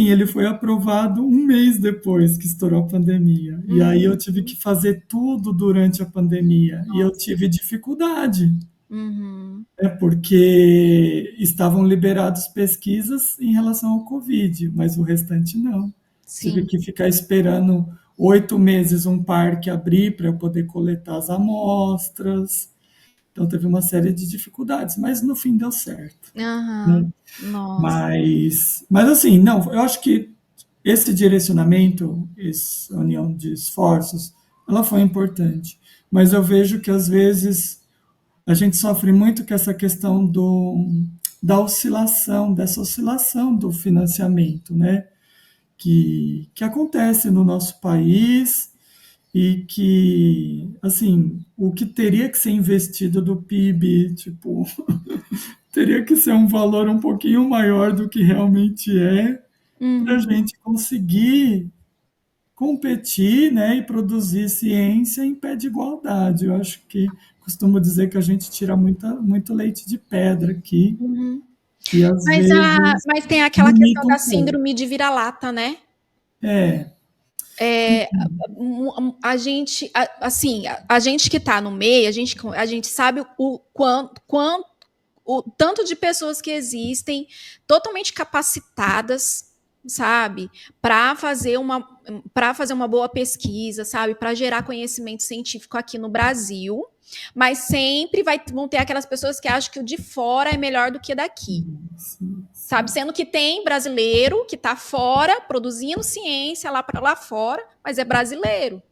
ele foi aprovado um mês depois que estourou a pandemia. E aí eu Uhum. tive que fazer tudo durante a pandemia. E eu Nossa. tive dificuldade, Uhum. né, porque estavam liberadas pesquisas em relação ao Covid, mas o restante não. Tive Sim. que ficar esperando 8 meses um parque abrir para eu poder coletar as amostras. Então teve uma série de dificuldades, mas no fim deu certo, Aham. né? Nossa. Mas assim, não, eu acho que esse direcionamento, essa união de esforços, ela foi importante. Mas eu vejo que às vezes a gente sofre muito com essa questão dessa oscilação do financiamento, né? Que acontece no nosso país e que, assim, o que teria que ser investido do PIB, tipo, teria que ser um valor um pouquinho maior do que realmente é, para a Uhum. gente conseguir competir, né, e produzir ciência em pé de igualdade. Eu acho que costumo dizer que a gente tira muito leite de pedra aqui, Uhum. e às vezes Mas tem aquela questão limita da um pouco. síndrome de vira-lata, né? É, A gente, assim, a gente que está no meio, a gente sabe o tanto de pessoas que existem totalmente capacitadas, sabe, para fazer uma boa pesquisa, sabe, para gerar conhecimento científico aqui no Brasil, mas sempre vão ter aquelas pessoas que acham que o de fora é melhor do que daqui. sim, Sabe, sim. sendo que tem brasileiro que está fora produzindo ciência lá fora, mas é brasileiro,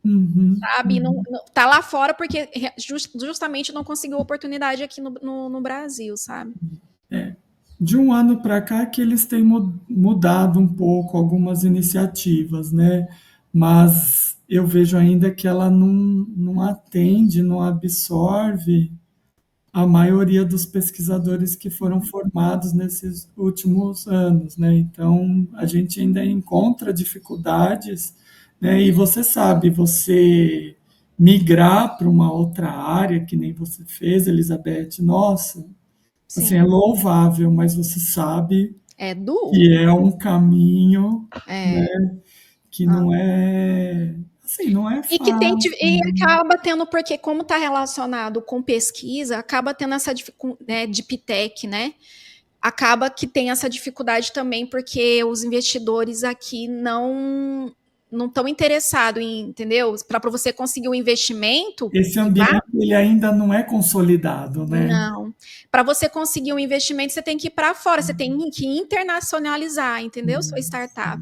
Uhum, sabe? uhum. Não tá lá fora porque justamente não conseguiu oportunidade aqui no Brasil, sabe? De um ano para cá que eles têm mudado um pouco algumas iniciativas, né? Mas eu vejo ainda que ela não atende, não absorve a maioria dos pesquisadores que foram formados nesses últimos anos, né? Então, a gente ainda encontra dificuldades, né? E você sabe, você migrar para uma outra área, que nem você fez, Elizabeth, nossa, assim, é Sim, louvável, mas você sabe é duro. que é um caminho, né, É. que não é, assim, não é E que tem fácil, e né? acaba tendo, porque como está relacionado com pesquisa, acaba tendo essa dificuldade, né, de PTEC, né? Acaba que tem essa dificuldade também, porque os investidores aqui não estão interessados em, entendeu? Para você conseguir um investimento Esse privado, ambiente, ele ainda não é consolidado, né? não. Para você conseguir um investimento, você tem que ir para fora, você tem que internacionalizar, entendeu? Sua startup.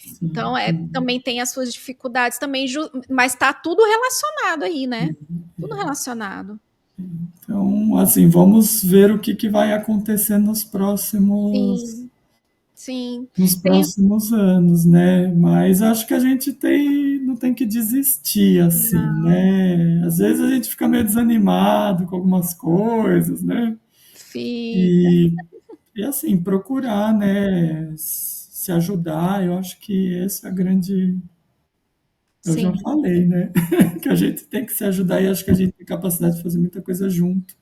Sim, Então, sim. também tem as suas dificuldades também, mas está tudo relacionado aí, né? Tudo relacionado. Então, assim, vamos ver o que que vai acontecer Sim, sim. nos Tem, próximos anos, né? Mas acho que a gente não tem que desistir, assim, né? Às vezes a gente fica meio desanimado com algumas coisas, né? fica, E, e assim, procurar, né? Se ajudar, eu acho que essa é a grande. Eu já sim, falei, né? Que a gente tem que se ajudar e acho que a gente tem capacidade de fazer muita coisa junto,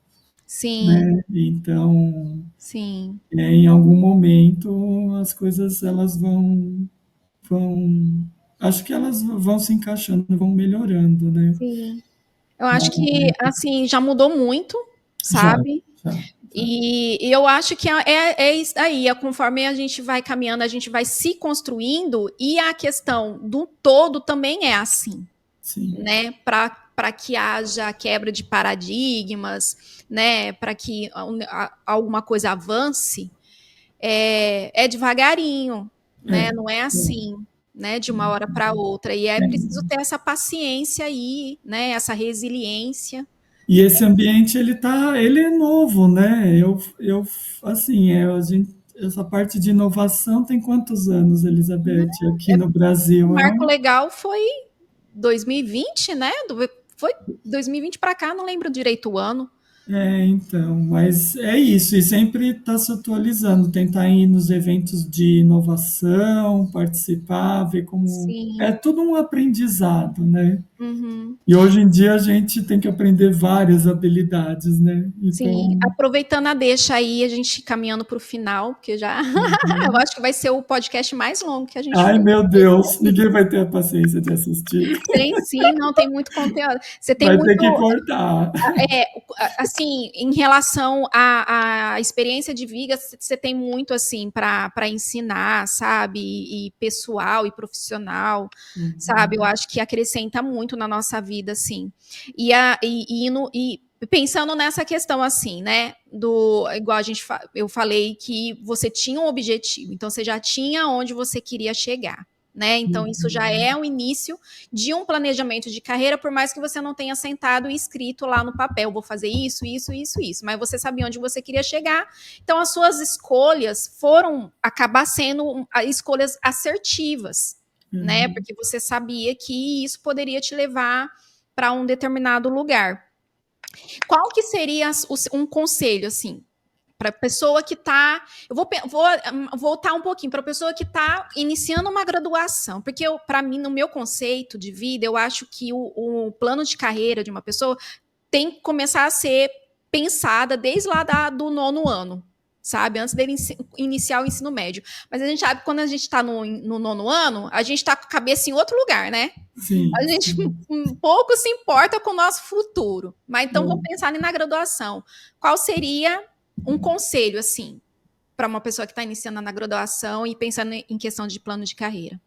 sim, né? Então, sim, em algum momento as coisas vão, acho que elas vão se encaixando, vão melhorando, né? sim. Eu acho Mas que, assim, já mudou muito, já, sabe? já, já. E eu acho que é isso aí, conforme a gente vai caminhando, a gente vai se construindo, e a questão do todo também é assim, Sim. né? Para que haja quebra de paradigmas, né? Para que alguma coisa avance, é devagarinho, né? É, Não é assim, né? De uma hora para outra. E é preciso ter essa paciência aí, né? Essa resiliência. e esse ambiente ele é novo, né? Assim, essa parte de inovação tem quantos anos, Elizabeth, aqui no O Brasil? marco legal foi 2020, né? Foi 2020 para cá, não lembro direito o ano. Então, mas é isso, e sempre está se atualizando, tentar ir nos eventos de inovação, participar, ver como. É Sim. tudo um aprendizado, né? Uhum. E hoje em dia a gente tem que aprender várias habilidades, né? Sim, Então, aproveitando a deixa aí, a gente caminhando para o final, porque já eu acho que vai ser o podcast mais longo que a gente ai fez. meu Deus, ninguém vai ter a paciência de assistir, Tem sim, não tem muito conteúdo. Você tem vai ter muito, que cortar. assim, em relação à experiência de vida, você tem muito assim para ensinar, sabe? E pessoal e profissional, sabe? Eu acho que acrescenta muito na nossa vida, assim. E pensando nessa questão assim, né? Do igual eu falei que você tinha um objetivo, então você já tinha onde você queria chegar. Né? Então, isso já é o início de um planejamento de carreira, por mais que você não tenha sentado e escrito lá no papel, vou fazer isso, isso, isso, isso, mas você sabia onde você queria chegar. Então, as suas escolhas foram acabar sendo escolhas assertivas, né? Porque você sabia que isso poderia te levar para um determinado lugar. Qual que seria um conselho, assim, para a pessoa que está. Eu vou voltar um pouquinho para a pessoa que está iniciando uma graduação, porque para mim, no meu conceito de vida, eu acho que o plano de carreira de uma pessoa tem que começar a ser pensada desde lá do 9º ano, sabe? Antes dele iniciar o ensino médio. Mas a gente sabe que quando a gente está no 9º ano, a gente está com a cabeça em outro lugar, né? Sim, A gente sim. pouco se importa com o nosso futuro. Mas então vamos pensar na graduação. Qual seria um conselho, assim, para uma pessoa que está iniciando na graduação e pensando em questão de plano de carreira?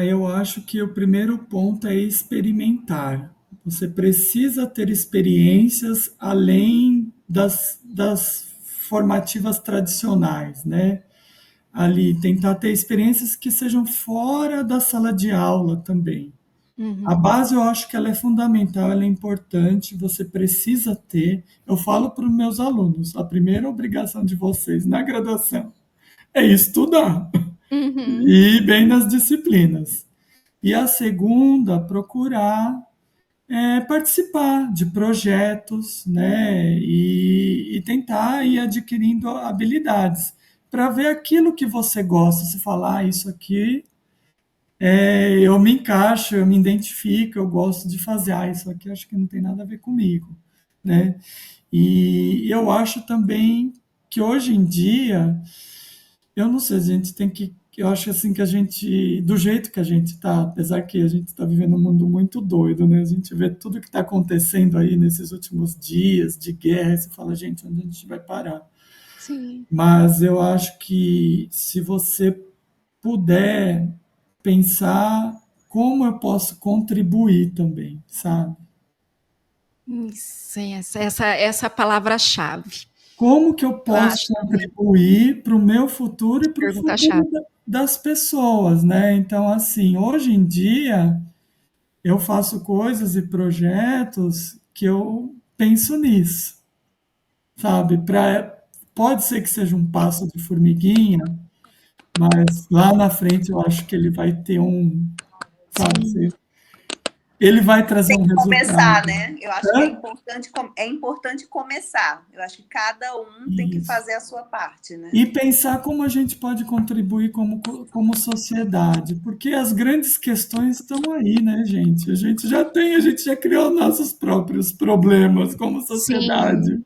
Eu acho que o primeiro ponto é experimentar. Você precisa ter experiências além das formativas tradicionais, né? Ali, tentar ter experiências que sejam fora da sala de aula também. A Uhum. base eu acho que ela é fundamental, ela é importante, você precisa ter. Eu falo para os meus alunos, a primeira obrigação de vocês na graduação é estudar Uhum. e ir bem nas disciplinas. E a segunda, procurar participar de projetos, né? E tentar ir adquirindo habilidades para ver aquilo que você gosta. Se falar, isso aqui eu me encaixo, eu me identifico, eu gosto de fazer. Isso aqui acho que não tem nada a ver comigo, né? E eu acho também que hoje em dia, eu não sei, a gente tem que. Eu acho assim que a gente, do jeito que a gente está, apesar que a gente está vivendo um mundo muito doido, né? A gente vê tudo que está acontecendo aí nesses últimos dias de guerra, e você fala, gente, onde a gente vai parar? Sim. Mas eu acho que se você puder pensar como eu posso contribuir também, sabe? Isso, essa palavra-chave. Como que eu Eu posso acho também. contribuir para o meu futuro e para o Pergunta-chave. futuro das pessoas, né? Então, assim, hoje em dia eu faço coisas e projetos que eu penso nisso, sabe? Pode ser que seja um passo de formiguinha, mas lá na frente eu acho que ele vai ter sabe? Sim. Ele vai trazer Tem um que resultado. começar, né? Eu acho que Hã? é importante começar. Eu acho que cada um tem que Isso. fazer a sua parte, né? E pensar como a gente pode contribuir como sociedade, porque as grandes questões estão aí, né, gente? A gente já criou nossos próprios problemas como sociedade. Sim.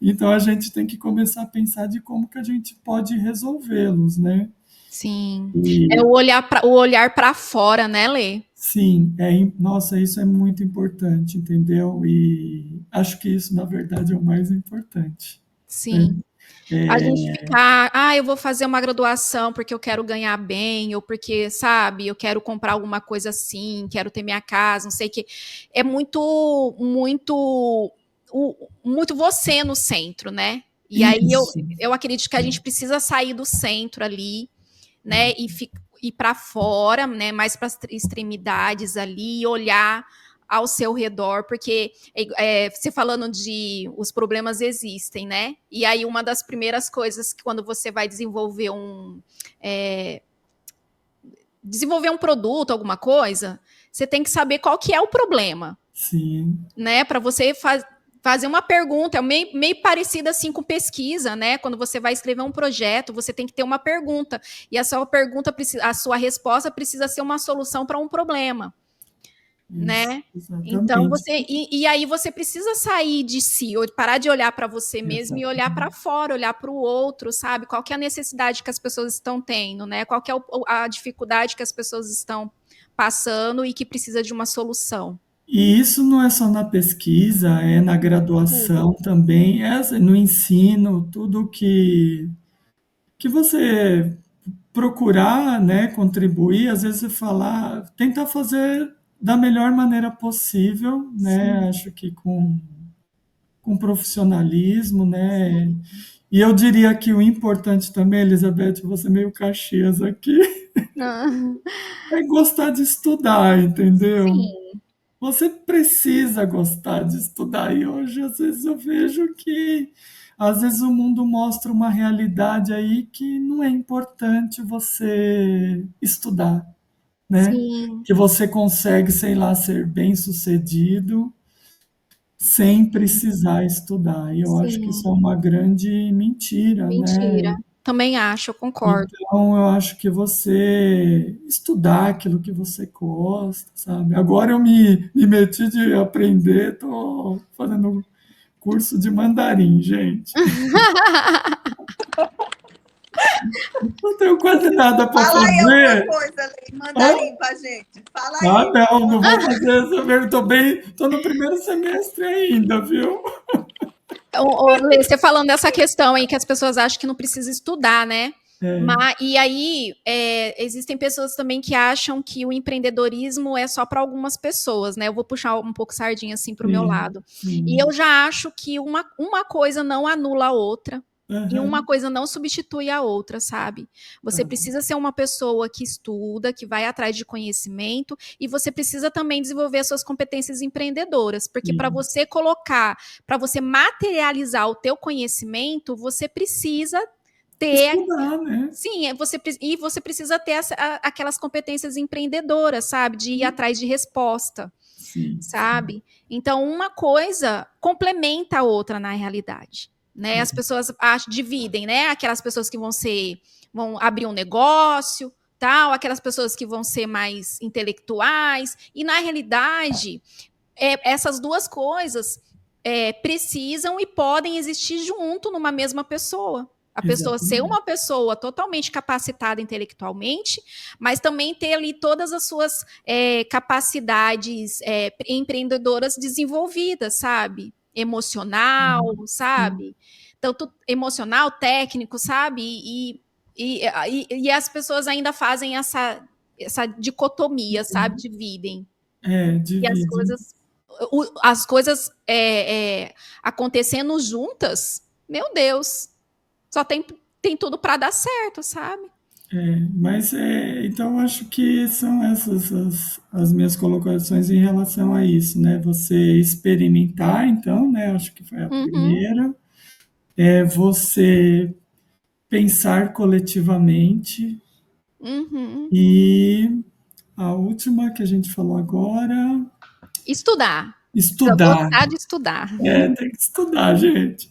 Então a gente tem que começar a pensar de como que a gente pode resolvê-los, né? Sim. É E o olhar para fora, né, Lê? sim, nossa, isso é muito importante, entendeu? E acho que isso, na verdade, é o mais importante, né? Sim. A gente ficar, eu vou fazer uma graduação porque eu quero ganhar bem, ou porque, sabe, eu quero comprar alguma coisa assim, quero ter minha casa, não sei o que. É muito você no centro, né? E aí Isso. eu acredito que a gente precisa sair do centro ali, né? E ir para fora, né? Mais para as extremidades ali, e olhar ao seu redor, porque você falando de os problemas existem, né? E aí uma das primeiras coisas que quando você vai desenvolver um produto, alguma coisa, você tem que saber qual que é o problema, Sim. né? Para você fazer uma pergunta, é meio parecida assim com pesquisa, né? Quando você vai escrever um projeto, você tem que ter uma pergunta. E a sua pergunta, a sua resposta precisa ser uma solução para um problema, Isso, né? Então exatamente, e aí você precisa sair de si, parar de olhar para você mesmo e olhar para exatamente. fora, olhar para o outro, sabe? Qual que é a necessidade que as pessoas estão tendo, né? Qual que é a dificuldade que as pessoas estão passando e que precisa de uma solução. E isso não é só na pesquisa, é na Tudo. graduação também, no ensino, tudo que você procurar, né, contribuir, às vezes você falar, tentar fazer da melhor maneira possível, né? Sim, Acho que com profissionalismo, né? sim. E eu diria que o importante também, Elizabeth, você meio Caxias aqui, Ah, é gostar de estudar, entendeu? sim, Você precisa gostar de estudar. E hoje, às vezes, eu vejo que, às vezes, o mundo mostra uma realidade aí que não é importante você estudar, né? Sim, Que você consegue, sei lá, ser bem-sucedido sem precisar estudar. E eu acho que isso é sim. uma grande mentira, Mentira. né? Também acho, eu concordo. Então, eu acho que você estudar aquilo que você gosta, sabe? Agora eu me meti de aprender, tô fazendo curso de mandarim, gente. Não tenho quase nada para Fala aí alguma fazer. coisa, Lei, Hã? mandarim pra gente. Fala Ah, aí. não vou fazer essa mesmo. Tô no primeiro semestre ainda, viu? Lê, você falando dessa questão aí que as pessoas acham que não precisa estudar, né? É, E aí, existem pessoas também que acham que o empreendedorismo é só para algumas pessoas, né? Eu vou puxar um pouco sardinha assim para o meu sim, lado. E eu sim. já acho que uma coisa não anula a outra. E uma Aham, coisa não substitui a outra, sabe? Você tá. precisa ser uma pessoa que estuda, que vai atrás de conhecimento, e você precisa também desenvolver as suas competências empreendedoras, porque Isso. para você materializar o teu conhecimento, você precisa ter, Estudar, né? sim, e você precisa ter aquelas competências empreendedoras, sabe? De ir atrás de resposta, Sim, sim. sabe? Então, uma coisa complementa a outra na realidade, né? As pessoas dividem, né? Aquelas pessoas que vão abrir um negócio, tal, aquelas pessoas que vão ser mais intelectuais, e na realidade, essas duas coisas precisam e podem existir junto numa mesma pessoa. A pessoa ser Exatamente. uma pessoa totalmente capacitada intelectualmente, mas também ter ali todas as suas capacidades empreendedoras desenvolvidas, sabe? Emocional, Sim. sabe? Tanto emocional, técnico, sabe? E as pessoas ainda fazem essa dicotomia, sabe? Dividem. E Divide. as coisas acontecendo juntas, meu Deus, só tem tudo para dar certo, sabe? Mas então eu acho que são essas as minhas colocações em relação a isso, né? Você experimentar, então, né? Acho que foi a Uhum, primeira. Você pensar coletivamente uhum. e a última que a gente falou agora, Estudar. Precisa estudar. gostar de estudar. Tem que estudar, gente.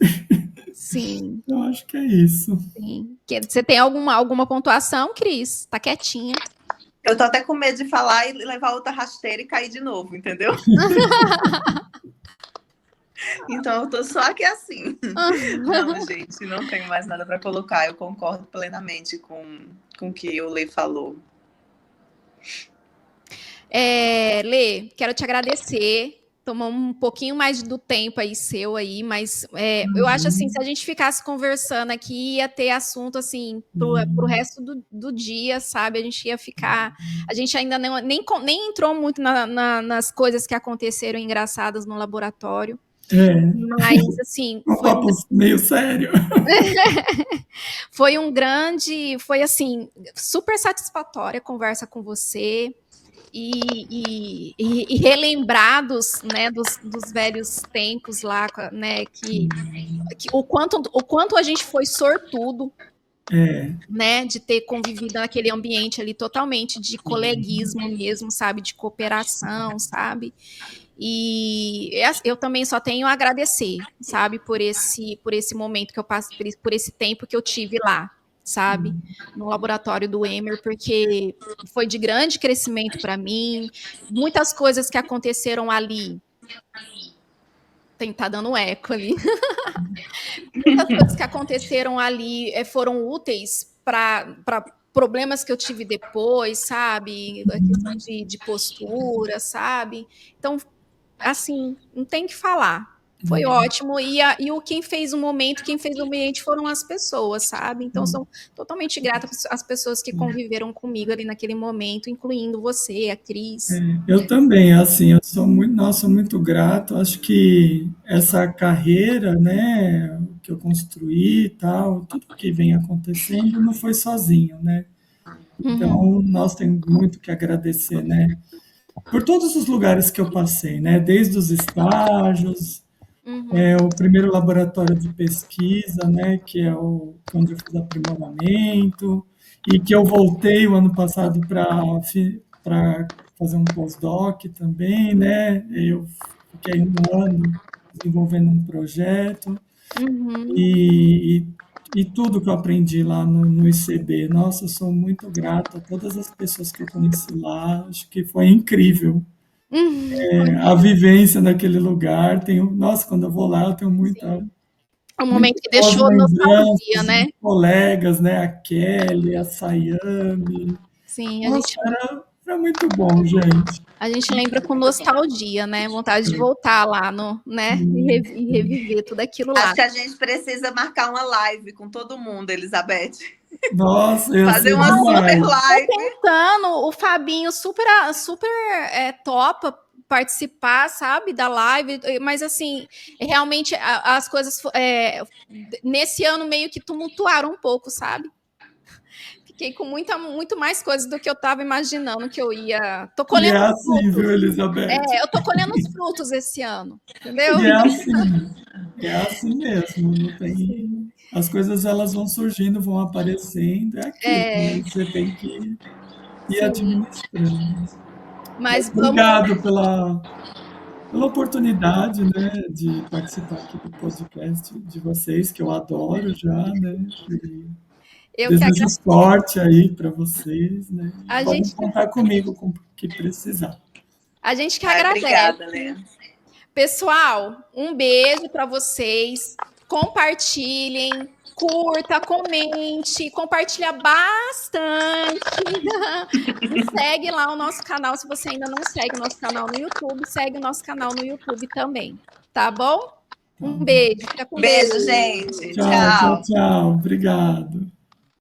Sim, Eu acho que é isso. sim. Você tem alguma pontuação, Cris? Tá quietinha. Eu tô até com medo de falar e levar outra rasteira e cair de novo, entendeu? Então eu tô só aqui assim. Não, gente, não tenho mais nada para colocar. Eu concordo plenamente com o que o Lei falou. Lê, quero te agradecer. Tomou um pouquinho mais do tempo aí seu aí, mas eu acho assim, se a gente ficasse conversando aqui, ia ter assunto assim pro Sim. resto do dia, sabe? A gente ia ficar. A gente ainda nem entrou muito nas coisas que aconteceram engraçadas no laboratório. É, Mas assim, um papo meio sério. foi assim, super satisfatória a conversa com você e relembrar né, dos velhos tempos lá, né, que o quanto a gente foi sortudo, É, né, de ter convivido naquele ambiente ali totalmente de coleguismo mesmo, sabe, de cooperação, sabe, e eu também só tenho a agradecer, sabe, por esse momento que eu passo, por esse tempo que eu tive lá, sabe, no laboratório do Emer, porque foi de grande crescimento para mim. Muitas coisas que aconteceram ali, tem tá dando eco ali. Muitas coisas que aconteceram ali foram úteis para problemas que eu tive depois, sabe? A questão de postura, sabe? Então, assim, não tem o que falar. Foi ótimo. E quem fez o momento, quem fez o ambiente foram as pessoas, sabe? Então, sou totalmente grata às pessoas que conviveram comigo ali naquele momento, incluindo você, a Cris. eu também, assim, eu sou muito, nossa, muito grato. Acho que essa carreira, né, que eu construí e tal, tudo que vem acontecendo não foi sozinho, né? Uhum, Então, nós temos muito que agradecer, né? Por todos os lugares que eu passei, né? Desde os estágios, uhum, o primeiro laboratório de pesquisa, né, que é onde eu fiz aprimoramento, e que eu voltei o ano passado para para fazer um pós-doc também, né? Eu fiquei um ano desenvolvendo um projeto Uhum. e tudo que eu aprendi lá no ICB, nossa, eu sou muito grato a todas as pessoas que eu conheci lá, acho que foi incrível. A vivência naquele lugar, nossa, quando eu vou lá, eu tenho Sim. Um muitas momento que boas deixou nostalgia, lembranças né? de colegas, né? A Kelly, a Sayane. Sim, Nossa, era muito bom, gente. a gente lembra com nostalgia, né? Vontade de voltar lá, né? Sim, E reviver tudo aquilo lá. Acho que a gente precisa marcar uma live com todo mundo, Elizabeth. nossa, ia Fazer ser uma super demais. live. Tentando, o Fabinho super topa participar, sabe, da live, mas assim, realmente as coisas nesse ano meio que tumultuaram um pouco, sabe? Fiquei com muito mais coisas do que eu estava imaginando que eu ia. Tô E é colhendo os assim, frutos. viu, Elizabeth? Eu tô colhendo os frutos esse ano, entendeu? E é assim. É assim mesmo. Não tem. Sim. As coisas elas vão surgindo, vão aparecendo. É aquilo, né? Você tem que ir Sim. administrando. Mas Mas vamos. obrigado pela oportunidade, né, de participar aqui do podcast de vocês, que eu adoro já, né? E Eu que desejo agradeço. sorte aí para vocês, né? A Podem gente, contar comigo com o que precisar. a gente que Ai, agradece. obrigada, Lea. Pessoal, um beijo para vocês. Compartilhem, curta, comente, compartilha bastante. E segue lá o nosso canal. Se você ainda não segue o nosso canal no YouTube, segue o nosso canal no YouTube também. Tá bom? Tá Um bom. beijo. Fica com Deus. Beijo, gente. Tchau, tchau, Tchau. tchau. Obrigado.